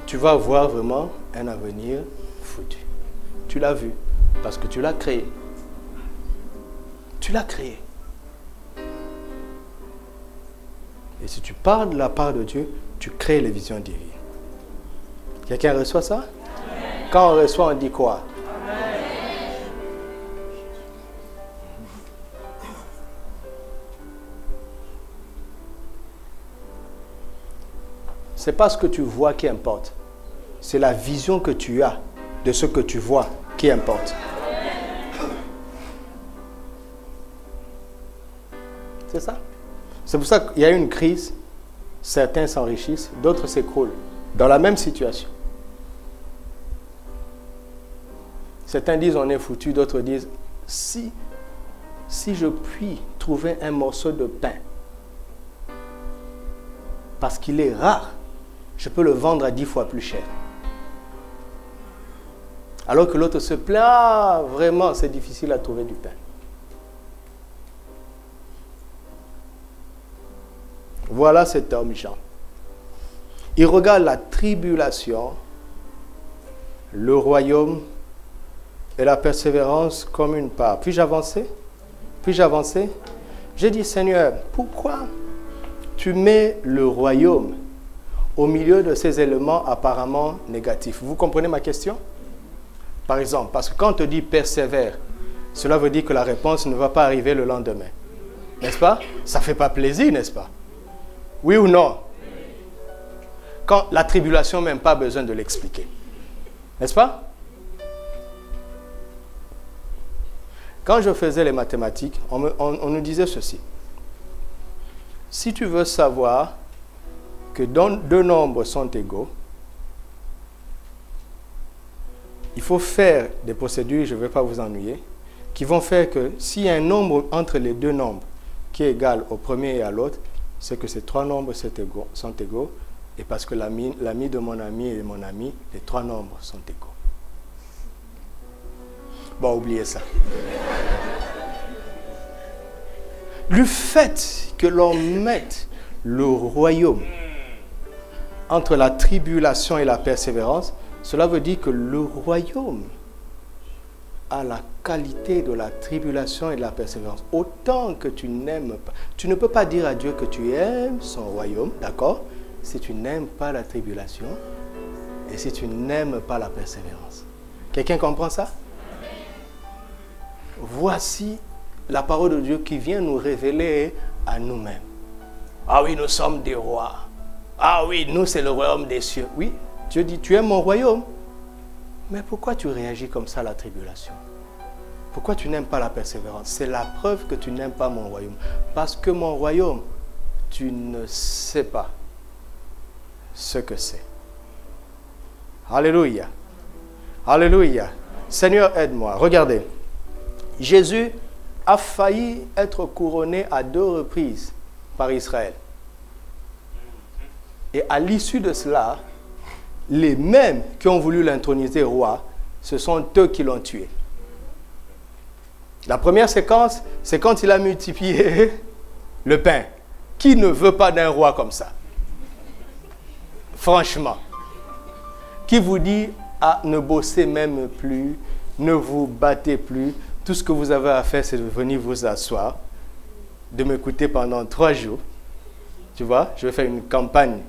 Tu vas avoir vraiment un avenir foutu. Tu l'as vu, parce que tu l'as créé. Tu l'as créé. Et si tu parles de la part de Dieu, tu crées les visions divines. Quelqu'un reçoit ça? Amen. Quand on reçoit, on dit quoi? Amen. Ce n'est pas ce que tu vois qui importe. C'est la vision que tu as de ce que tu vois qui importe. C'est ça. C'est pour ça qu'il y a une crise. Certains s'enrichissent, d'autres s'écroulent. Dans la même situation. Certains disent on est foutu, d'autres disent si je puis trouver un morceau de pain, parce qu'il est rare, je peux le vendre à 10 fois plus cher. Alors que l'autre se plaint, ah, vraiment c'est difficile à trouver du pain. Voilà cet homme Jean. Il regarde la tribulation, le royaume et la persévérance comme une part. Puis-je avancer? Puis-je avancer? J'ai dit, Seigneur, pourquoi tu mets le royaume au milieu de ces éléments apparemment négatifs? Vous comprenez ma question? Par exemple, parce que quand on te dit persévère, cela veut dire que la réponse ne va pas arriver le lendemain. N'est-ce pas? Ça ne fait pas plaisir, n'est-ce pas? Oui ou non? Quand la tribulation, même pas besoin de l'expliquer. N'est-ce pas? Quand je faisais les mathématiques, on nous disait ceci. Si tu veux savoir que deux nombres sont égaux, il faut faire des procédures, je ne vais pas vous ennuyer, qui vont faire que s'il y a un nombre entre les deux nombres qui est égal au premier et à l'autre, c'est que ces trois nombres sont égaux, et parce que l'ami de mon ami et de mon ami, les trois nombres sont égaux. Bon, oubliez ça. Le fait que l'on mette le royaume entre la tribulation et la persévérance, cela veut dire que le royaume a la qualité de la tribulation et de la persévérance. Autant que tu n'aimes pas. Tu ne peux pas dire à Dieu que tu aimes son royaume, d'accord? Si tu n'aimes pas la tribulation et si tu n'aimes pas la persévérance. Quelqu'un comprend ça? Voici la parole de Dieu qui vient nous révéler à nous-mêmes. Ah oui, nous sommes des rois. Ah oui, nous c'est le royaume des cieux. Oui, Dieu dit, tu aimes mon royaume. Mais pourquoi tu réagis comme ça à la tribulation? Pourquoi tu n'aimes pas la persévérance? C'est la preuve que tu n'aimes pas mon royaume. Parce que mon royaume, tu ne sais pas ce que c'est. Alléluia. Alléluia. Seigneur, aide-moi. Regardez. Jésus a failli être couronné à 2 reprises par Israël. Et à l'issue de cela, les mêmes qui ont voulu l'introniser roi, ce sont eux qui l'ont tué. La première séquence, c'est quand il a multiplié le pain. Qui ne veut pas d'un roi comme ça? Franchement. Qui vous dit, ah, ne bossez même plus, ne vous battez plus, tout ce que vous avez à faire, c'est de venir vous asseoir, de m'écouter pendant 3 jours. Tu vois, je vais faire une campagne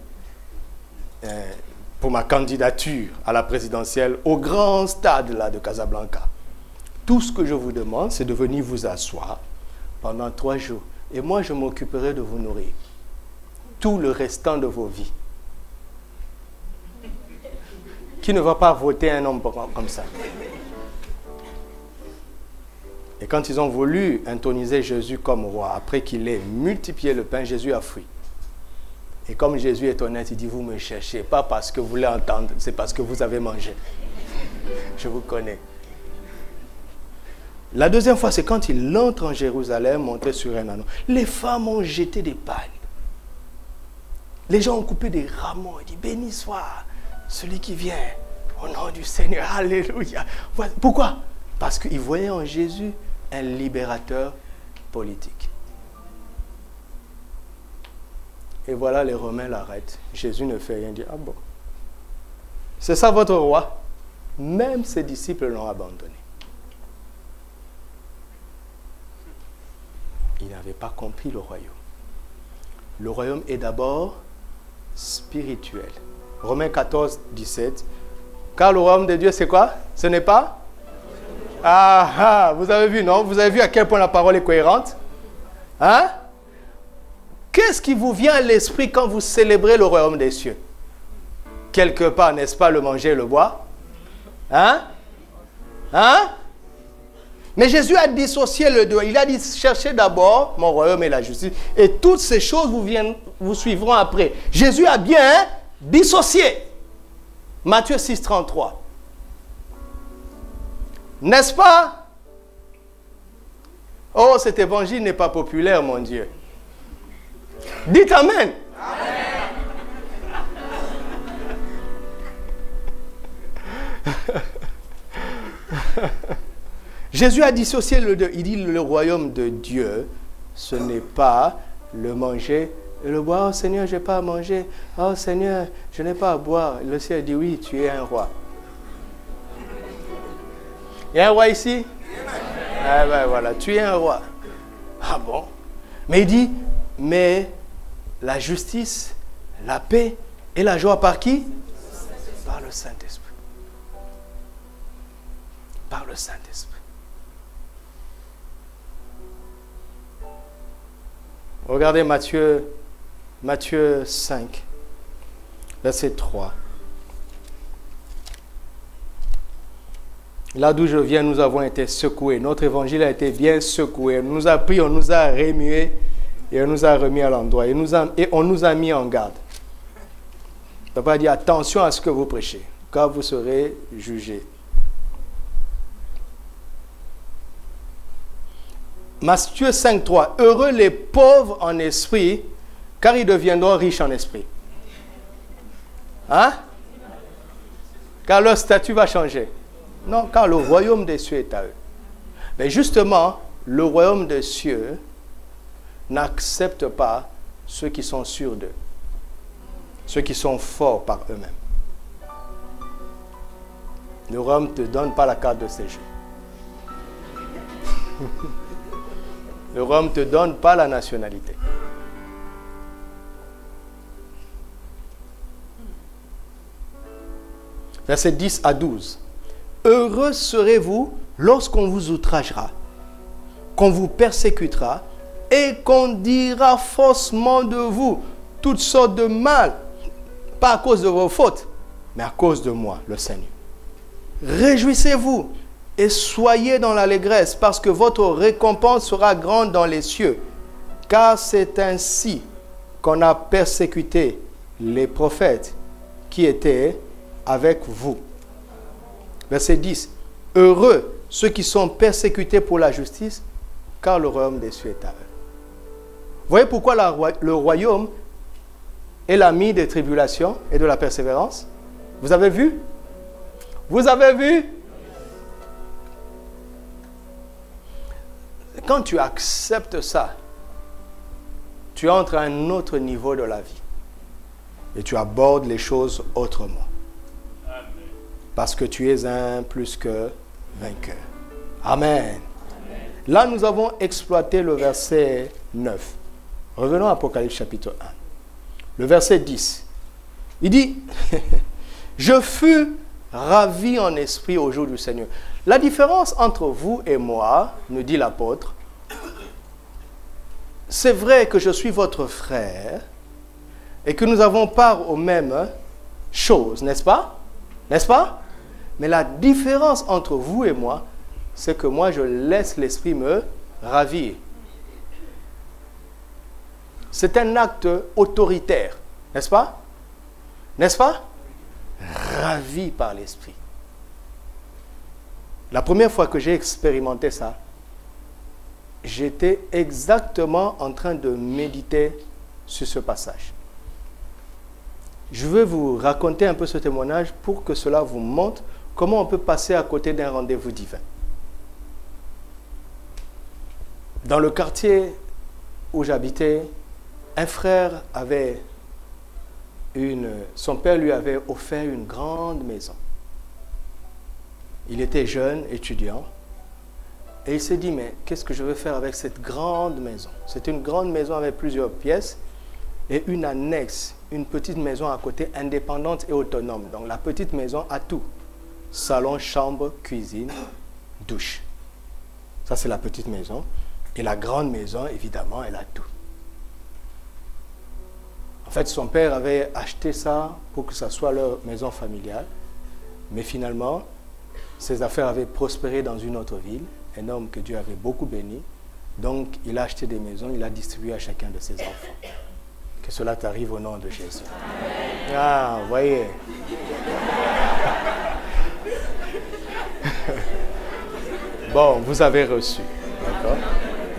pour ma candidature à la présidentielle au grand stade là, de Casablanca. Tout ce que je vous demande, c'est de venir vous asseoir pendant 3 jours. Et moi, je m'occuperai de vous nourrir tout le restant de vos vies. Qui ne va pas voter un homme comme ça? Et quand ils ont voulu introniser Jésus comme roi, après qu'il ait multiplié le pain, Jésus a fui. Et comme Jésus est honnête, il dit, vous me cherchez, pas parce que vous voulez entendre, c'est parce que vous avez mangé. Je vous connais. La deuxième fois, c'est quand il entre en Jérusalem, monté sur un anneau. Les femmes ont jeté des pagnes. Les gens ont coupé des rameaux. Il dit, béni soit celui qui vient au nom du Seigneur. Alléluia. Pourquoi? Parce qu'ils voyaient en Jésus un libérateur politique. Et voilà, les Romains l'arrêtent. Jésus ne fait rien. Il dit, ah bon, c'est ça votre roi? Même ses disciples l'ont abandonné. Ils n'avaient pas compris le royaume. Le royaume est d'abord spirituel. Romains 14, 17. Car le royaume de Dieu, c'est quoi? Ce n'est pas? Ah, vous avez vu, non? Vous avez vu à quel point la parole est cohérente? Hein? Qu'est-ce qui vous vient à l'esprit quand vous célébrez le royaume des cieux? Quelque part, n'est-ce pas, le manger et le boire? Hein? Hein? Mais Jésus a dissocié le deux. Il a dit, cherchez d'abord mon royaume et la justice. Et toutes ces choses vous suivront après. Jésus a bien dissocié. Matthieu 6, 33. N'est-ce pas? Oh, cet évangile n'est pas populaire, mon Dieu. Dites Amen. Jésus a dissocié le deux. Il dit le royaume de Dieu, ce n'est pas le manger et le boire. Oh Seigneur, je n'ai pas à manger. Oh Seigneur, je n'ai pas à boire. Le Seigneur dit oui, tu es un roi. Il y a un roi ici? Ah ben voilà, tu es un roi. Ah bon? Mais il dit, mais la justice, la paix et la joie par qui? Par le Saint-Esprit. Par le Saint-Esprit. Regardez Matthieu 5, verset 3. Là d'où je viens, nous avons été secoués. Notre évangile a été bien secoué. On nous a pris, on nous a remués et on nous a remis à l'endroit. Et on nous a mis en garde. Papa dit, attention à ce que vous prêchez, car vous serez jugés. Matthieu 5, 3. Heureux les pauvres en esprit, car ils deviendront riches en esprit. Hein? Car leur statut va changer. Non, car le royaume des cieux est à eux. Mais justement, le royaume des cieux n'accepte pas ceux qui sont sûrs d'eux, ceux qui sont forts par eux-mêmes. Le royaume ne te donne pas la carte de séjour. Le royaume ne te donne pas la nationalité. Versets 10 à 12. Heureux serez-vous lorsqu'on vous outragera, qu'on vous persécutera et qu'on dira faussement de vous toutes sortes de mal, pas à cause de vos fautes, mais à cause de moi, le Seigneur. Réjouissez-vous et soyez dans l'allégresse, parce que votre récompense sera grande dans les cieux, car c'est ainsi qu'on a persécuté les prophètes qui étaient avec vous. Verset 10. Heureux ceux qui sont persécutés pour la justice, car le royaume des cieux est à eux. Vous voyez pourquoi le royaume est l'ami des tribulations et de la persévérance? Vous avez vu? Vous avez vu? Quand tu acceptes ça, tu entres à un autre niveau de la vie. Et tu abordes les choses autrement. Amen. Parce que tu es un plus que vainqueur. Amen. Amen. Là, nous avons exploité le verset 9. Revenons à Apocalypse chapitre 1. Le verset 10. Il dit, je fus ravi en esprit au jour du Seigneur. La différence entre vous et moi, nous dit l'apôtre, c'est vrai que je suis votre frère et que nous avons part aux mêmes choses, n'est-ce pas? N'est-ce pas? Mais la différence entre vous et moi, c'est que moi, je laisse l'esprit me ravir. C'est un acte autoritaire. N'est-ce pas? N'est-ce pas? Ravi par l'Esprit. La première fois que j'ai expérimenté ça, j'étais exactement en train de méditer sur ce passage. Je veux vous raconter un peu ce témoignage pour que cela vous montre comment on peut passer à côté d'un rendez-vous divin. Dans le quartier où j'habitais, un frère avait son père lui avait offert une grande maison. Il était jeune, étudiant, et il s'est dit, mais qu'est-ce que je vais faire avec cette grande maison? C'est une grande maison avec plusieurs pièces et une annexe, une petite maison à côté, indépendante et autonome. Donc la petite maison a tout. Salon, chambre, cuisine, douche. Ça, c'est la petite maison. Et la grande maison, évidemment, elle a tout. En fait, son père avait acheté ça pour que ça soit leur maison familiale. Mais finalement, ses affaires avaient prospéré dans une autre ville. Un homme que Dieu avait beaucoup béni. Donc, il a acheté des maisons, il a distribué à chacun de ses enfants. Que cela t'arrive au nom de Jésus. Amen. Ah, vous voyez. Bon, vous avez reçu. D'accord?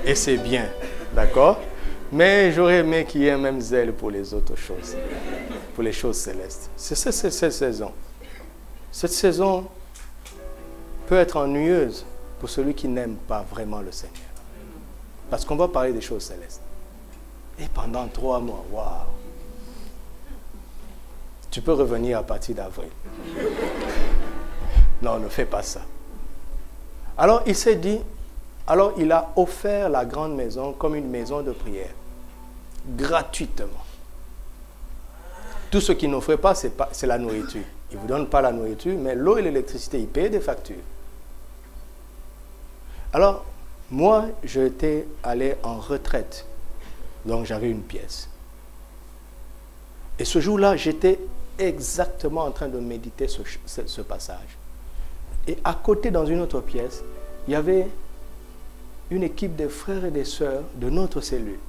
Et c'est bien. D'accord? Mais j'aurais aimé qu'il y ait un même zèle pour les autres choses. Pour les choses célestes. C'est cette saison. Cette saison peut être ennuyeuse pour celui qui n'aime pas vraiment le Seigneur. Parce qu'on va parler des choses célestes. Et pendant 3 mois, waouh! Tu peux revenir à partir d'avril. Non, ne fais pas ça. Alors il s'est dit, alors il a offert la grande maison comme une maison de prière. Gratuitement. Tout ce qu'il n'offrait pas, c'est la nourriture. Il ne vous donne pas la nourriture, mais l'eau et l'électricité, il paye des factures. Alors, moi, j'étais allé en retraite. Donc, j'avais une pièce. Et ce jour-là, j'étais exactement en train de méditer ce passage. Et à côté, dans une autre pièce, il y avait une équipe de frères et de sœurs de notre cellule.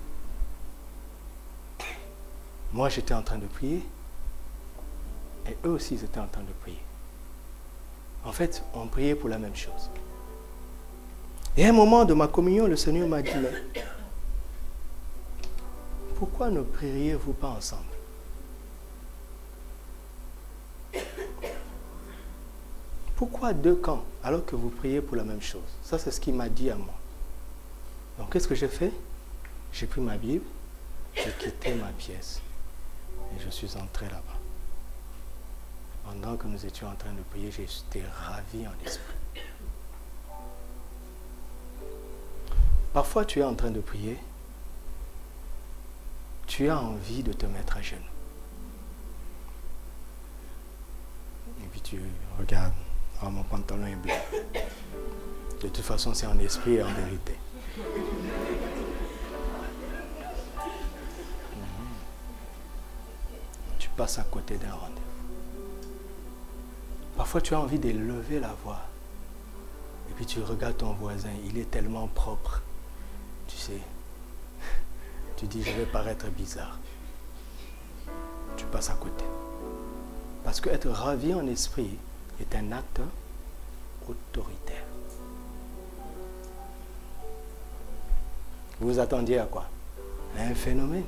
Moi, j'étais en train de prier. Et eux aussi, ils étaient en train de prier. En fait, on priait pour la même chose. Et à un moment de ma communion, le Seigneur m'a dit, mais pourquoi ne prieriez-vous pas ensemble? Pourquoi 2 camps alors que vous priez pour la même chose? Ça, c'est ce qu'il m'a dit à moi. Donc, qu'est-ce que j'ai fait? J'ai pris ma Bible, j'ai quitté ma pièce et je suis entré là-bas. Pendant que nous étions en train de prier, j'étais ravi en esprit. Parfois, tu es en train de prier, tu as envie de te mettre à genoux. Et puis tu regardes, oh, mon pantalon est blanc. De toute façon, c'est en esprit et en vérité. Tu passes à côté d'un rendez-vous. Parfois, tu as envie de lever la voix. Et puis tu regardes ton voisin, il est tellement propre. Tu sais, tu dis, je vais paraître bizarre. Tu passes à côté. Parce qu'être ravi en esprit est un acte autoritaire. Vous vous attendiez à quoi? À un phénomène.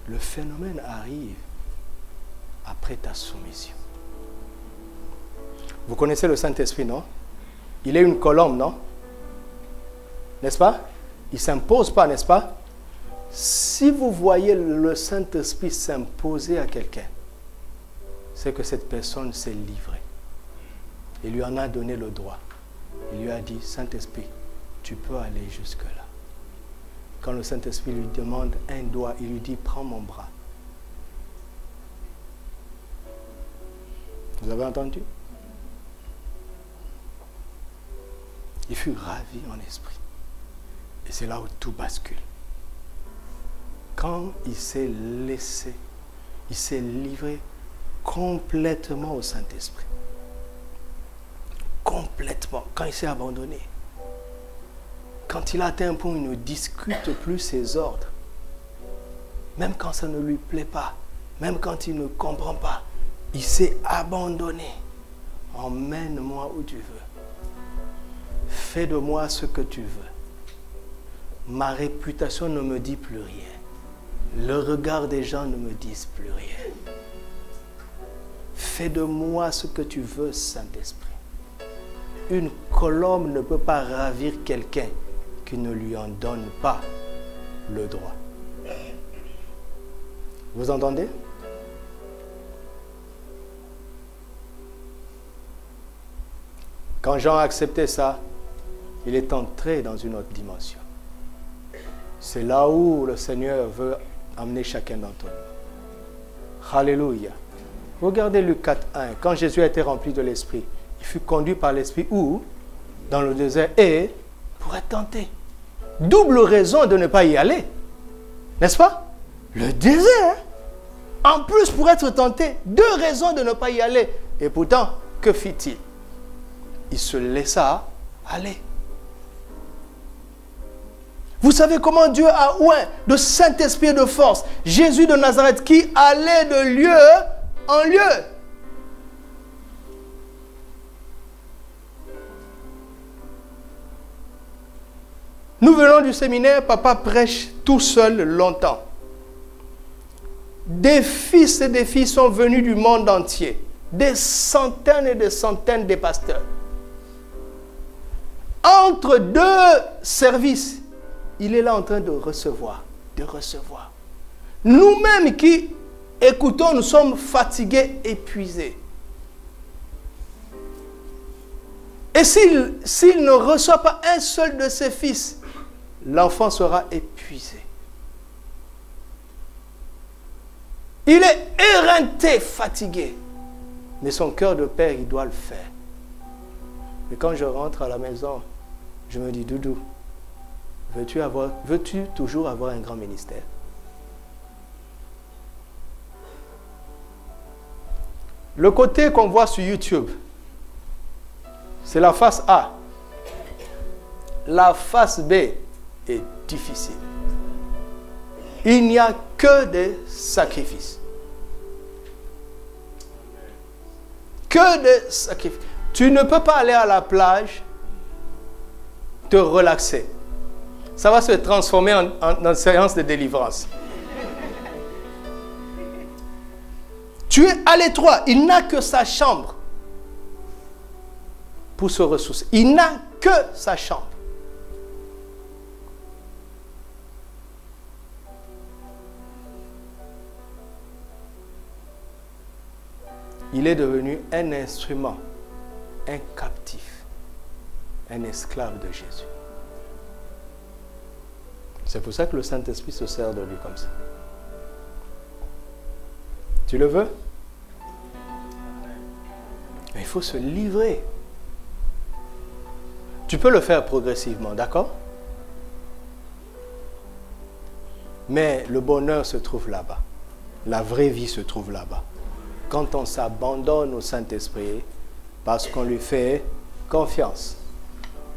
Le phénomène arrive après ta soumission. Vous connaissez le Saint-Esprit, non? Il est une colombe, non? N'est-ce pas? Il ne s'impose pas, n'est-ce pas? Si vous voyez le Saint-Esprit s'imposer à quelqu'un, c'est que cette personne s'est livrée. Il lui en a donné le droit. Il lui a dit, Saint-Esprit, tu peux aller jusque-là. Quand le Saint-Esprit lui demande un doigt, il lui dit, prends mon bras. Vous avez entendu? Il fut ravi en esprit. Et c'est là où tout bascule. Quand il s'est laissé, il s'est livré complètement au Saint-Esprit. Complètement. Quand il s'est abandonné. Quand il a atteint un point où il ne discute plus ses ordres. Même quand ça ne lui plaît pas. Même quand il ne comprend pas, il s'est abandonné. Emmène-moi où tu veux. Fais de moi ce que tu veux. Ma réputation ne me dit plus rien. Le regard des gens ne me disent plus rien. Fais de moi ce que tu veux, Saint-Esprit. Une colombe ne peut pas ravir quelqu'un qui ne lui en donne pas le droit. Vous entendez? Quand Jean a accepté ça, il est entré dans une autre dimension. C'est là où le Seigneur veut amener chacun d'entre nous. Alléluia. Regardez Luc 4:1. Quand Jésus a été rempli de l'Esprit, il fut conduit par l'Esprit où? Dans le désert et pour être tenté. Double raison de ne pas y aller. N'est-ce pas? Le désert. En plus pour être tenté. Deux raisons de ne pas y aller. Et pourtant, que fit-il? Il se laissa aller. Vous savez comment Dieu a oint de Saint-Esprit et de force Jésus de Nazareth qui allait de lieu en lieu. Nous venons du séminaire, papa prêche tout seul longtemps. Des fils et des filles sont venus du monde entier. Des centaines et des centaines de pasteurs. Entre deux services, il est là en train de recevoir, de recevoir. Nous-mêmes qui écoutons, nous sommes fatigués, épuisés. Et s'il ne reçoit pas un seul de ses fils, l'enfant sera épuisé. Il est éreinté, fatigué. Mais son cœur de père, il doit le faire. Et quand je rentre à la maison, je me dis, Doudou, veux-tu toujours avoir un grand ministère? Le côté qu'on voit sur YouTube, c'est la face A. La face B est difficile. Il n'y a que des sacrifices. Que des sacrifices. Tu ne peux pas aller à la plage, te relaxer. Ça va se transformer en séance de délivrance. Tu es à l'étroit. Il n'a que sa chambre pour se ressourcer. Il n'a que sa chambre. Il est devenu un instrument, un captif, un esclave de Jésus. C'est pour ça que le Saint-Esprit se sert de lui comme ça. Tu le veux? Mais il faut se livrer. Tu peux le faire progressivement, d'accord? Mais le bonheur se trouve là-bas. La vraie vie se trouve là-bas. Quand on s'abandonne au Saint-Esprit, parce qu'on lui fait confiance.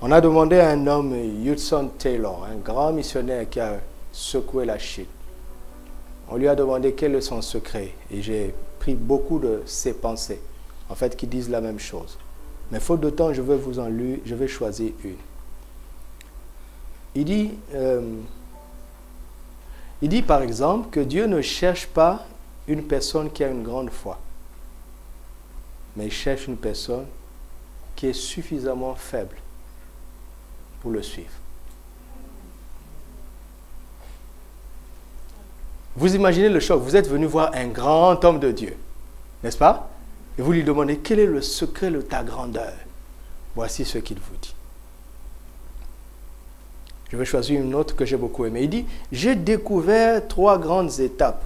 On a demandé à un homme, Hudson Taylor, un grand missionnaire qui a secoué la Chine. On lui a demandé quel est son secret. Et j'ai pris beaucoup de ses pensées, en fait, qui disent la même chose. Mais faute de temps, je vais choisir une. Il dit par exemple que Dieu ne cherche pas une personne qui a une grande foi, mais il cherche une personne qui est suffisamment faible pour le suivre. Vous imaginez le choc. Vous êtes venu voir un grand homme de Dieu, n'est-ce pas? Et vous lui demandez quel est le secret de ta grandeur. Voici ce qu'il vous dit. Je vais choisir une autre que j'ai beaucoup aimée. Il dit, j'ai découvert 3 grandes étapes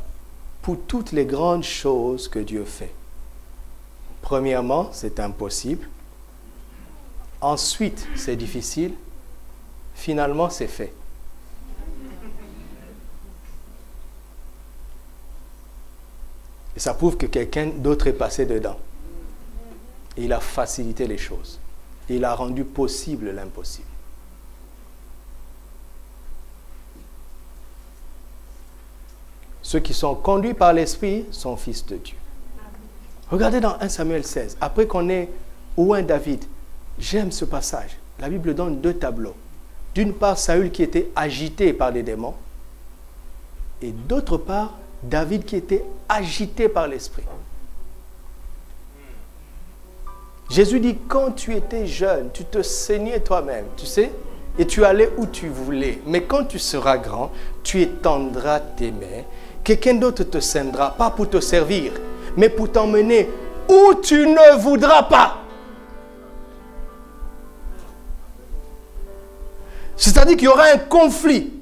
pour toutes les grandes choses que Dieu fait. Premièrement, c'est impossible. Ensuite, c'est difficile. Finalement, c'est fait. Et ça prouve que quelqu'un d'autre est passé dedans. Et il a facilité les choses. Et il a rendu possible l'impossible. Ceux qui sont conduits par l'Esprit sont fils de Dieu. Regardez dans 1 Samuel 16, après qu'on ait oint David, j'aime ce passage. La Bible donne deux tableaux. D'une part, Saül qui était agité par les démons, et d'autre part, David qui était agité par l'Esprit. Jésus dit, quand tu étais jeune, tu te saignais toi-même, tu sais, et tu allais où tu voulais. Mais quand tu seras grand, tu étendras tes mains. Quelqu'un d'autre te saignera, pas pour te servir, mais pour t'emmener où tu ne voudras pas. C'est-à-dire qu'il y aura un conflit.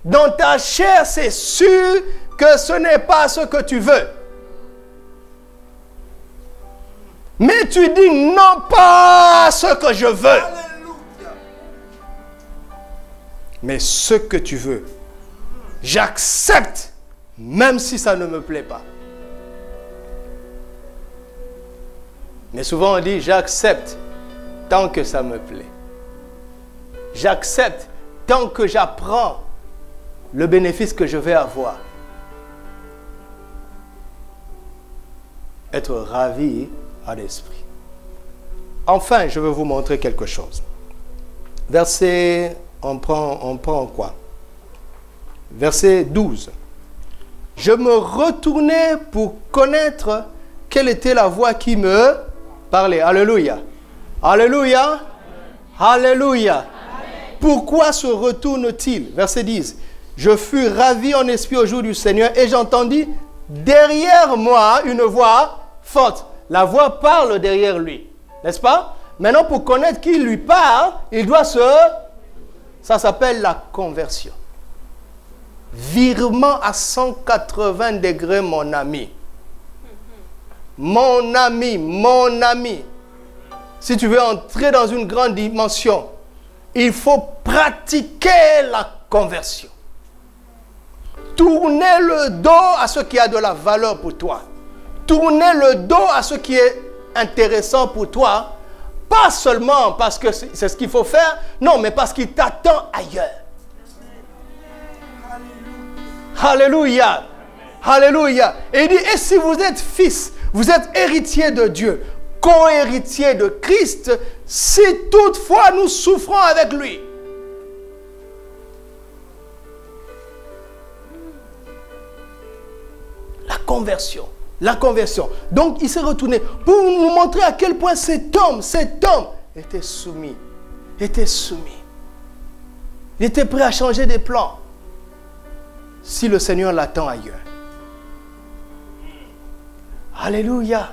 Dans ta chair, c'est sûr que ce n'est pas ce que tu veux. Mais tu dis non, pas ce que je veux. Mais ce que tu veux, j'accepte, même si ça ne me plaît pas. Mais souvent on dit j'accepte tant que ça me plaît. J'accepte tant que j'apprends le bénéfice que je vais avoir. Être ravi à l'esprit. Enfin, je vais vous montrer quelque chose. Verset, on prend quoi? Verset 12. Je me retournai pour connaître quelle était la voix qui me parlait. Alléluia. Alléluia. Alléluia. Pourquoi se retourne-t-il? Verset 10. Je fus ravi en esprit au jour du Seigneur et j'entendis derrière moi une voix forte. La voix parle derrière lui. N'est-ce pas? Maintenant, pour connaître qui lui parle, il doit se... Ça s'appelle la conversion. Virement à 180 degrés, mon ami. Mon ami, mon ami. Si tu veux entrer dans une grande dimension, il faut pratiquer la conversion. Tournez le dos à ce qui a de la valeur pour toi. Tournez le dos à ce qui est intéressant pour toi. Pas seulement parce que c'est ce qu'il faut faire, non, mais parce qu'il t'attend ailleurs. Alléluia. Alléluia. Et il dit, et si vous êtes fils, vous êtes héritier de Dieu, co-héritier de Christ, si toutefois nous souffrons avec lui. La conversion. La conversion. Donc, il s'est retourné pour nous montrer à quel point cet homme était soumis. Était soumis. Il était prêt à changer des plans. Si le Seigneur l'attend ailleurs. Alléluia.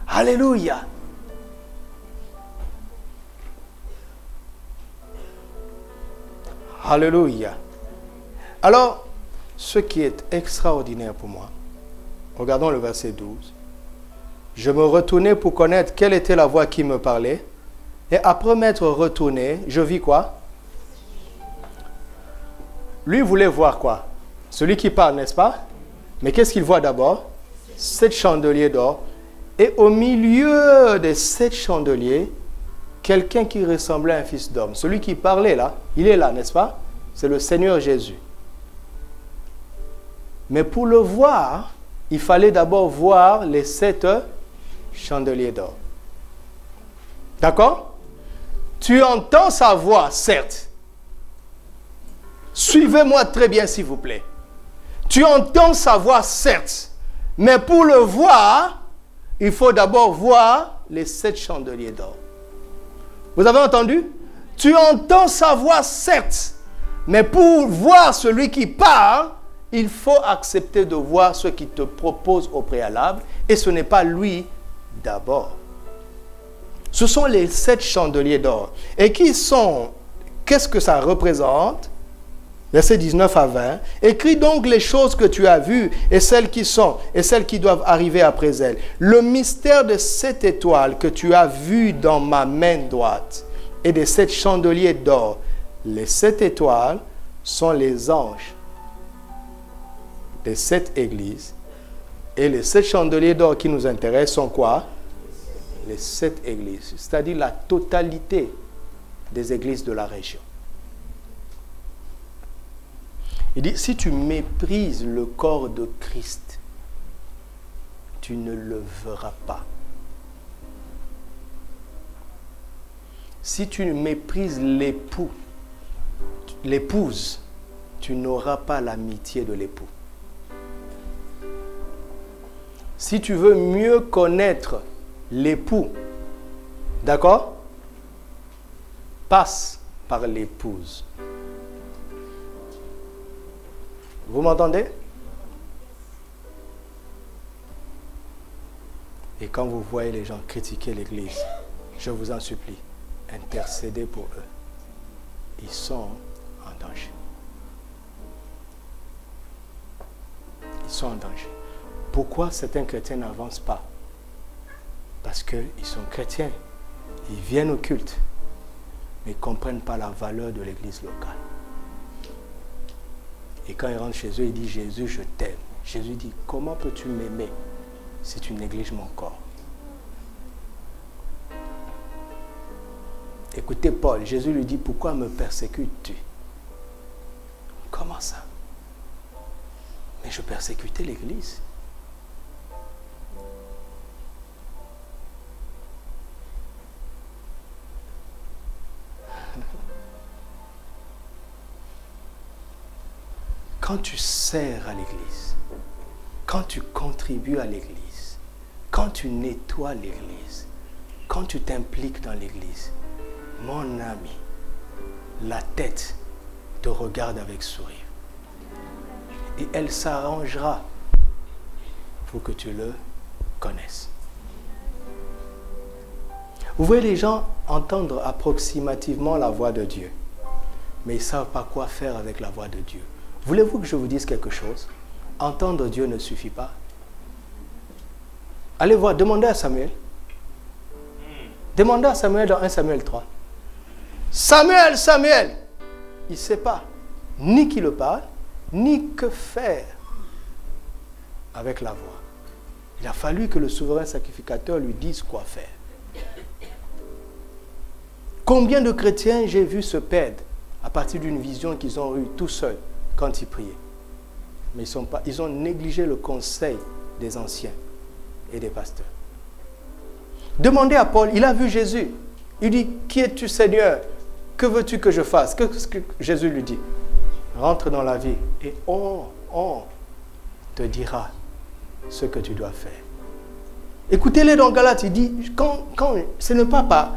Alléluia. Alléluia. Alors, ce qui est extraordinaire pour moi, regardons le verset 12. Je me retournai pour connaître quelle était la voix qui me parlait. Et après m'être retourné, je vis quoi? Lui voulait voir quoi? Celui qui parle, n'est-ce pas? Mais qu'est-ce qu'il voit d'abord? 7 chandeliers d'or. Et au milieu des 7 chandeliers, quelqu'un qui ressemblait à un fils d'homme. Celui qui parlait là, il est là, n'est-ce pas? C'est le Seigneur Jésus. Mais pour le voir, il fallait d'abord voir les 7 chandeliers d'or. D'accord? Tu entends sa voix, certes. Suivez-moi très bien, s'il vous plaît. Tu entends sa voix, certes. Mais pour le voir, il faut d'abord voir les 7 chandeliers d'or. Vous avez entendu? Tu entends sa voix, certes. Mais pour voir celui qui parle, il faut accepter de voir ce qu'il te propose au préalable. Et ce n'est pas lui d'abord. Ce sont les 7 chandeliers d'or. Et qui sont? Qu'est-ce que ça représente? Versets 19 à 20. Écris donc les choses que tu as vues et celles qui sont et celles qui doivent arriver après elles. Le mystère de 7 étoiles que tu as vues dans ma main droite et des 7 chandeliers d'or. Les 7 étoiles sont les anges des 7 églises. Et les 7 chandeliers d'or qui nous intéressent sont quoi? Les 7 églises. C'est-à-dire la totalité des églises de la région. Il dit, si tu méprises le corps de Christ, tu ne le verras pas. Si tu méprises l'époux, l'épouse, tu n'auras pas l'amitié de l'époux. Si tu veux mieux connaître l'époux, d'accord? Passe par l'épouse. Vous m'entendez? Et quand vous voyez les gens critiquer l'Église, je vous en supplie, intercédez pour eux. Ils sont en danger. Ils sont en danger. Pourquoi certains chrétiens n'avancent pas? Parce qu'ils sont chrétiens. Ils viennent au culte, mais ils ne comprennent pas la valeur de l'Église locale. Et quand ils rentrent chez eux, ils disent, Jésus, je t'aime. Jésus dit, comment peux-tu m'aimer si tu négliges mon corps? Écoutez Paul, Jésus lui dit, pourquoi me persécutes-tu? Comment ça? Mais je persécutais l'Église. Quand tu sers à l'Église, quand tu contribues à l'Église, quand tu nettoies l'Église, quand tu t'impliques dans l'Église, mon ami, la tête te regarde avec sourire. Et elle s'arrangera pour que tu le connaisses. Vous voyez les gens entendre approximativement la voix de Dieu, mais ils ne savent pas quoi faire avec la voix de Dieu. Voulez-vous que je vous dise quelque chose? Entendre Dieu ne suffit pas. Allez voir, demandez à Samuel. Demandez à Samuel dans 1 Samuel 3. Samuel, Samuel! Il ne sait pas ni qui le parle, ni que faire avec la voix. Il a fallu que le souverain sacrificateur lui dise quoi faire. Combien de chrétiens j'ai vu se perdre à partir d'une vision qu'ils ont eue tout seuls quand ils priaient. Mais ils ont négligé le conseil des anciens et des pasteurs. Demandez à Paul, il a vu Jésus. Il dit, qui es-tu Seigneur? Que veux-tu que je fasse? Qu'est-ce que Jésus lui dit? Rentre dans la vie et on te dira ce que tu dois faire. Écoutez-les dans Galates, il dit, ce n'est pas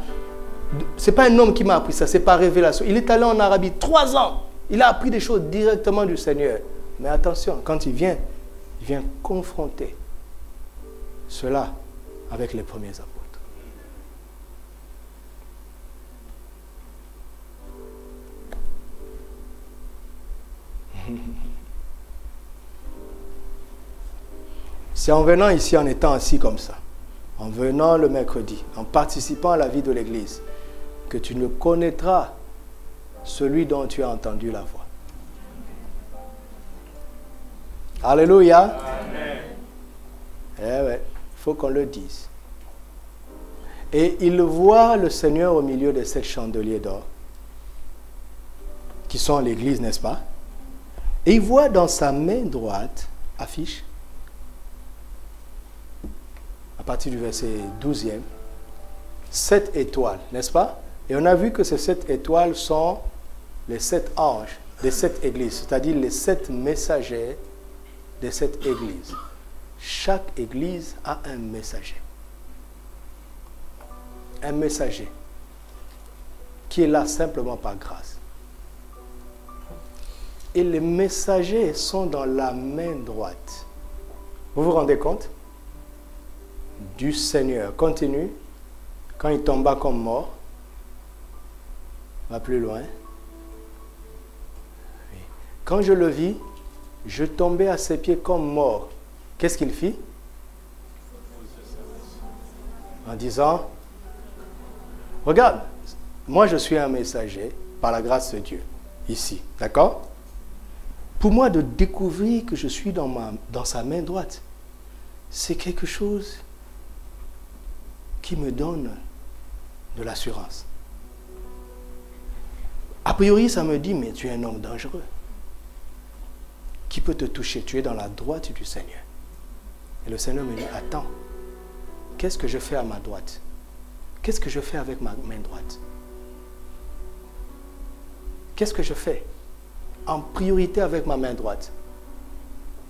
un homme qui m'a appris ça, c'est par révélation. Il est allé en Arabie 3 ans. Il a appris des choses directement du Seigneur. Mais attention, quand il vient confronter cela avec les premiers apôtres. C'est en venant ici, en étant assis comme ça, en venant le mercredi, en participant à la vie de l'Église, que tu ne connaîtras celui dont tu as entendu la voix. Alléluia. Amen. Eh ouais, il faut qu'on le dise. Et il voit le Seigneur au milieu de 7 chandeliers d'or, qui sont l'Église, n'est-ce pas? Et il voit dans sa main droite, affiche, à partir du verset 12e, 7 étoiles, n'est-ce pas? Et on a vu que ces 7 étoiles sont les 7 anges des 7 églises, c'est-à-dire les 7 messagers des 7 églises. Chaque église a un messager. Un messager qui est là simplement par grâce. Et les messagers sont dans la main droite. Vous vous rendez compte? Du Seigneur. Continue. Quand il tomba comme mort, va plus loin. Quand je le vis, je tombais à ses pieds comme mort. Qu'est-ce qu'il fit? En disant, regarde, moi je suis un messager par la grâce de Dieu, ici, d'accord? Pour moi, de découvrir que je suis dans sa main droite, c'est quelque chose qui me donne de l'assurance. A priori, ça me dit, mais tu es un homme dangereux. qui peut te toucher. Tu es dans la droite du Seigneur. Et le Seigneur me dit, attends, qu'est-ce que je fais à ma droite? Qu'est-ce que je fais avec ma main droite? Qu'est-ce que je fais en priorité avec ma main droite?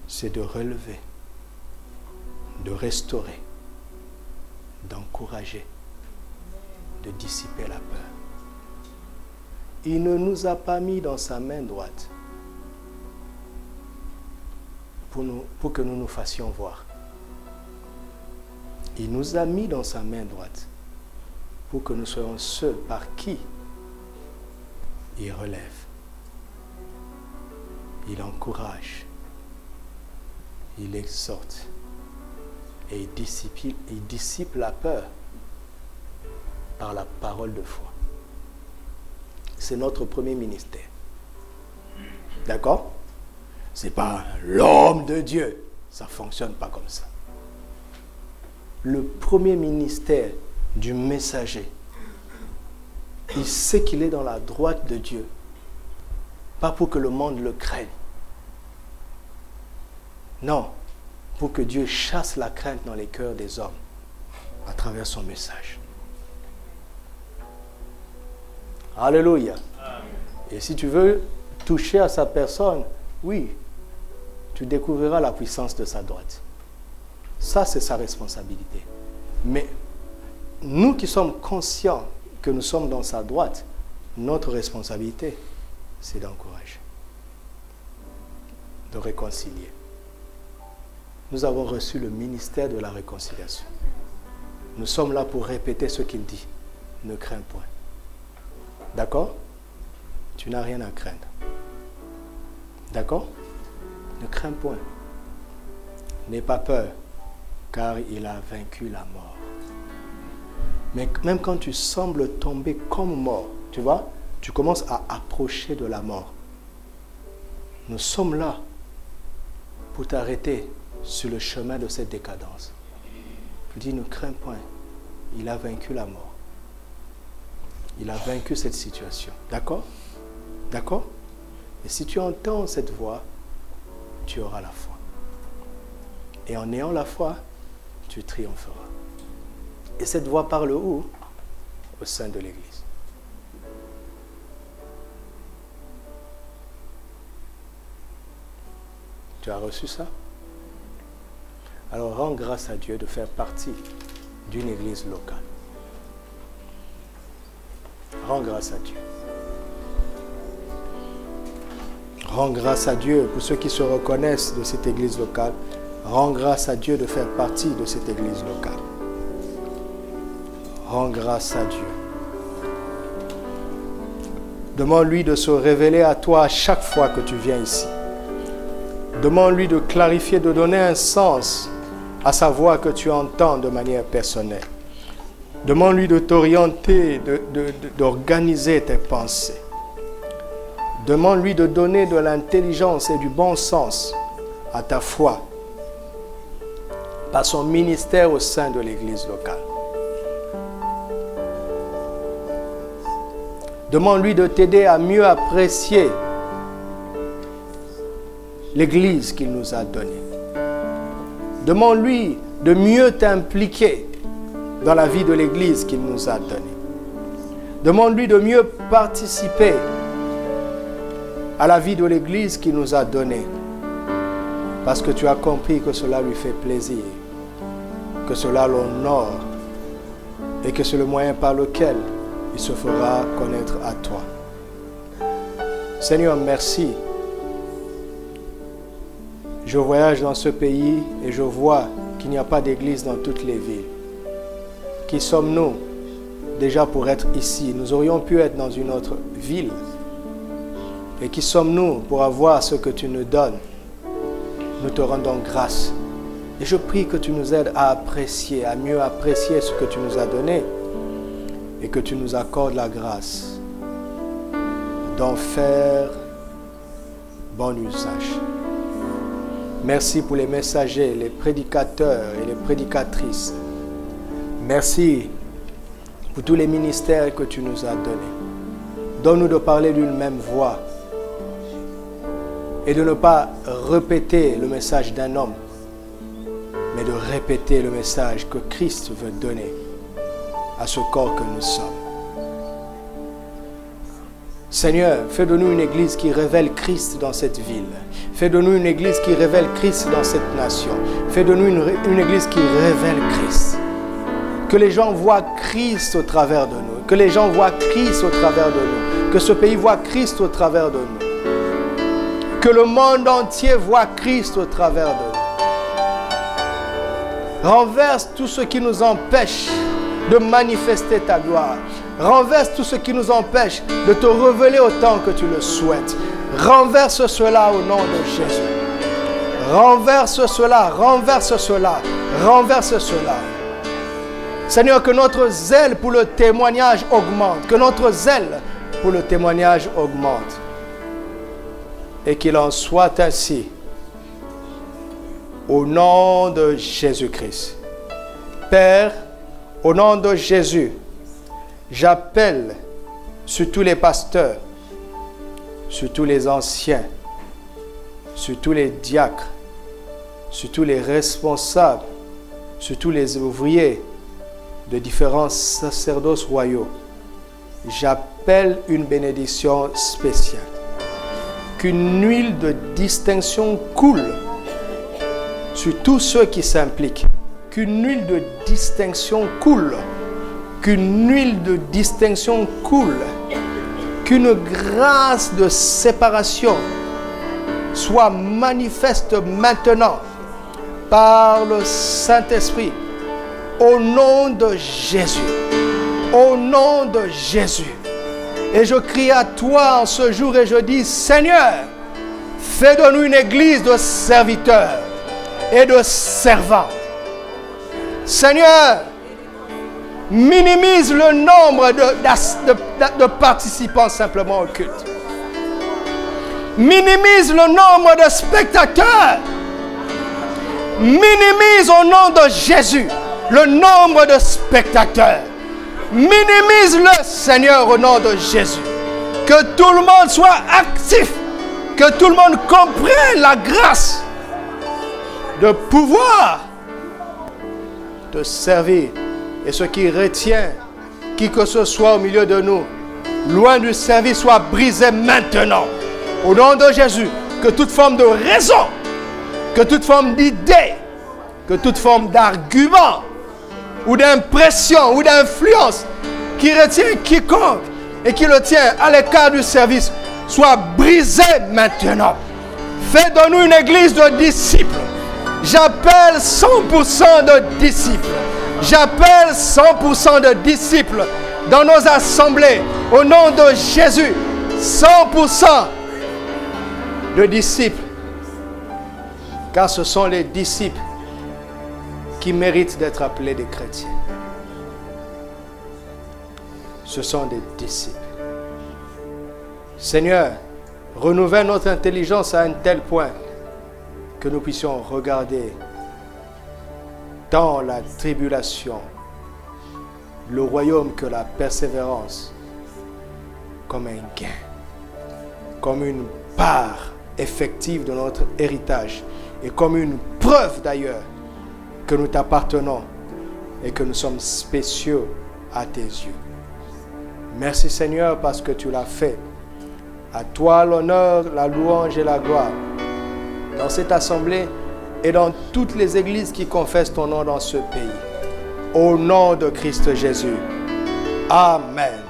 C'est de relever, de restaurer, d'encourager, de dissiper la peur. Il ne nous a pas mis dans sa main droite pour que nous nous fassions voir. Il nous a mis dans sa main droite pour que nous soyons ceux par qui il relève, il encourage, il exhorte et il dissipe la peur par la parole de foi. C'est notre premier ministère. D'accord? Ce n'est pas l'homme de Dieu. Ça ne fonctionne pas comme ça. Le premier ministère du messager, il sait qu'il est dans la droite de Dieu. Pas pour que le monde le craigne. Non, pour que Dieu chasse la crainte dans les cœurs des hommes à travers son message. Alléluia. Et si tu veux toucher à sa personne, oui, tu découvriras la puissance de sa droite. Ça, c'est sa responsabilité. Mais nous qui sommes conscients que nous sommes dans sa droite, notre responsabilité, c'est d'encourager, de réconcilier. Nous avons reçu le ministère de la réconciliation. Nous sommes là pour répéter ce qu'il dit. Ne crains point. D'accord? Tu n'as rien à craindre. D'accord? Ne crains point. N'aie pas peur, car il a vaincu la mort. Mais même quand tu sembles tomber comme mort, tu vois, tu commences à approcher de la mort. Nous sommes là pour t'arrêter sur le chemin de cette décadence. Je dis, ne crains point. Il a vaincu la mort. Il a vaincu cette situation. D'accord? D'accord? Et si tu entends cette voix, tu auras la foi. Et en ayant la foi, tu triompheras. Et cette voix parle où? Au sein de l'Église. Tu as reçu ça? Alors rends grâce à Dieu de faire partie d'une Église locale. Rends grâce à Dieu. Rends grâce à Dieu pour ceux qui se reconnaissent de cette Église locale. Rends grâce à Dieu de faire partie de cette Église locale. Rends grâce à Dieu. Demande-lui de se révéler à toi à chaque fois que tu viens ici. Demande-lui de clarifier, de donner un sens à sa voix que tu entends de manière personnelle. Demande-lui de t'orienter, d'organiser tes pensées. Demande-lui de donner de l'intelligence et du bon sens à ta foi par son ministère au sein de l'Église locale. Demande-lui de t'aider à mieux apprécier l'Église qu'il nous a donnée. Demande-lui de mieux t'impliquer dans la vie de l'Église qu'il nous a donnée. Demande-lui de mieux participer à la vie de l'Église qu'il nous a donnée. Parce que tu as compris que cela lui fait plaisir, que cela l'honore et que c'est le moyen par lequel il se fera connaître à toi. Seigneur, merci. Je voyage dans ce pays et je vois qu'il n'y a pas d'église dans toutes les villes. Qui sommes-nous déjà pour être ici? Nous aurions pu être dans une autre ville. Et qui sommes-nous pour avoir ce que tu nous donnes? Nous te rendons grâce. Et je prie que tu nous aides à apprécier, à mieux apprécier ce que tu nous as donné et que tu nous accordes la grâce d'en faire bon usage. Merci pour les messagers, les prédicateurs et les prédicatrices. Merci pour tous les ministères que tu nous as donnés. Donne-nous de parler d'une même voix et de ne pas répéter le message d'un homme, mais de répéter le message que Christ veut donner à ce corps que nous sommes. Seigneur, fais de nous une église qui révèle Christ dans cette ville. Fais de nous une église qui révèle Christ dans cette nation. Fais de nous une église qui révèle Christ. Que les gens voient Christ au travers de nous. Que les gens voient Christ au travers de nous. Que ce pays voit Christ au travers de nous. Que le monde entier voit Christ au travers de nous. Renverse tout ce qui nous empêche de manifester ta gloire. Renverse tout ce qui nous empêche de te révéler autant que tu le souhaites. Renverse cela au nom de Jésus. Renverse cela, renverse cela, renverse cela. Seigneur, que notre zèle pour le témoignage augmente. Que notre zèle pour le témoignage augmente. Et qu'il en soit ainsi. Au nom de Jésus-Christ. Père, au nom de Jésus, j'appelle sur tous les pasteurs, sur tous les anciens, sur tous les diacres, sur tous les responsables, sur tous les ouvriers de différents sacerdoces royaux. J'appelle une bénédiction spéciale. Qu'une huile de distinction coule sur tous ceux qui s'impliquent. Qu'une huile de distinction coule. Qu'une huile de distinction coule. Qu'une grâce de séparation soit manifeste maintenant par le Saint-Esprit. Au nom de Jésus. Au nom de Jésus. Et je crie à toi en ce jour et je dis, Seigneur, fais de nous une église de serviteurs et de servants. Seigneur, minimise le nombre de participants simplement au culte. Minimise le nombre de spectateurs. Minimise au nom de Jésus le nombre de spectateurs. Minimise-le, Seigneur, au nom de Jésus. Que tout le monde soit actif. Que tout le monde comprenne la grâce de pouvoir te servir. Et ce qui retient qui que ce soit au milieu de nous, loin du service, soit brisé maintenant. Au nom de Jésus, que toute forme de raison, que toute forme d'idée, que toute forme d'argument, ou d'impression, ou d'influence, qui retient quiconque et qui le tient à l'écart du service, soit brisé maintenant. Fais de nous une église de disciples. J'appelle 100% de disciples. J'appelle 100% de disciples dans nos assemblées. Au nom de Jésus, 100% de disciples. Car ce sont les disciples qui méritent d'être appelés des chrétiens. Ce sont des disciples. Seigneur, renouvelle notre intelligence à un tel point que nous puissions regarder dans la tribulation le royaume que la persévérance comme un gain, comme une part effective de notre héritage et comme une preuve d'ailleurs que nous t'appartenons et que nous sommes spéciaux à tes yeux. Merci Seigneur parce que tu l'as fait. À toi l'honneur, la louange et la gloire dans cette assemblée et dans toutes les églises qui confessent ton nom dans ce pays. Au nom de Christ Jésus. Amen.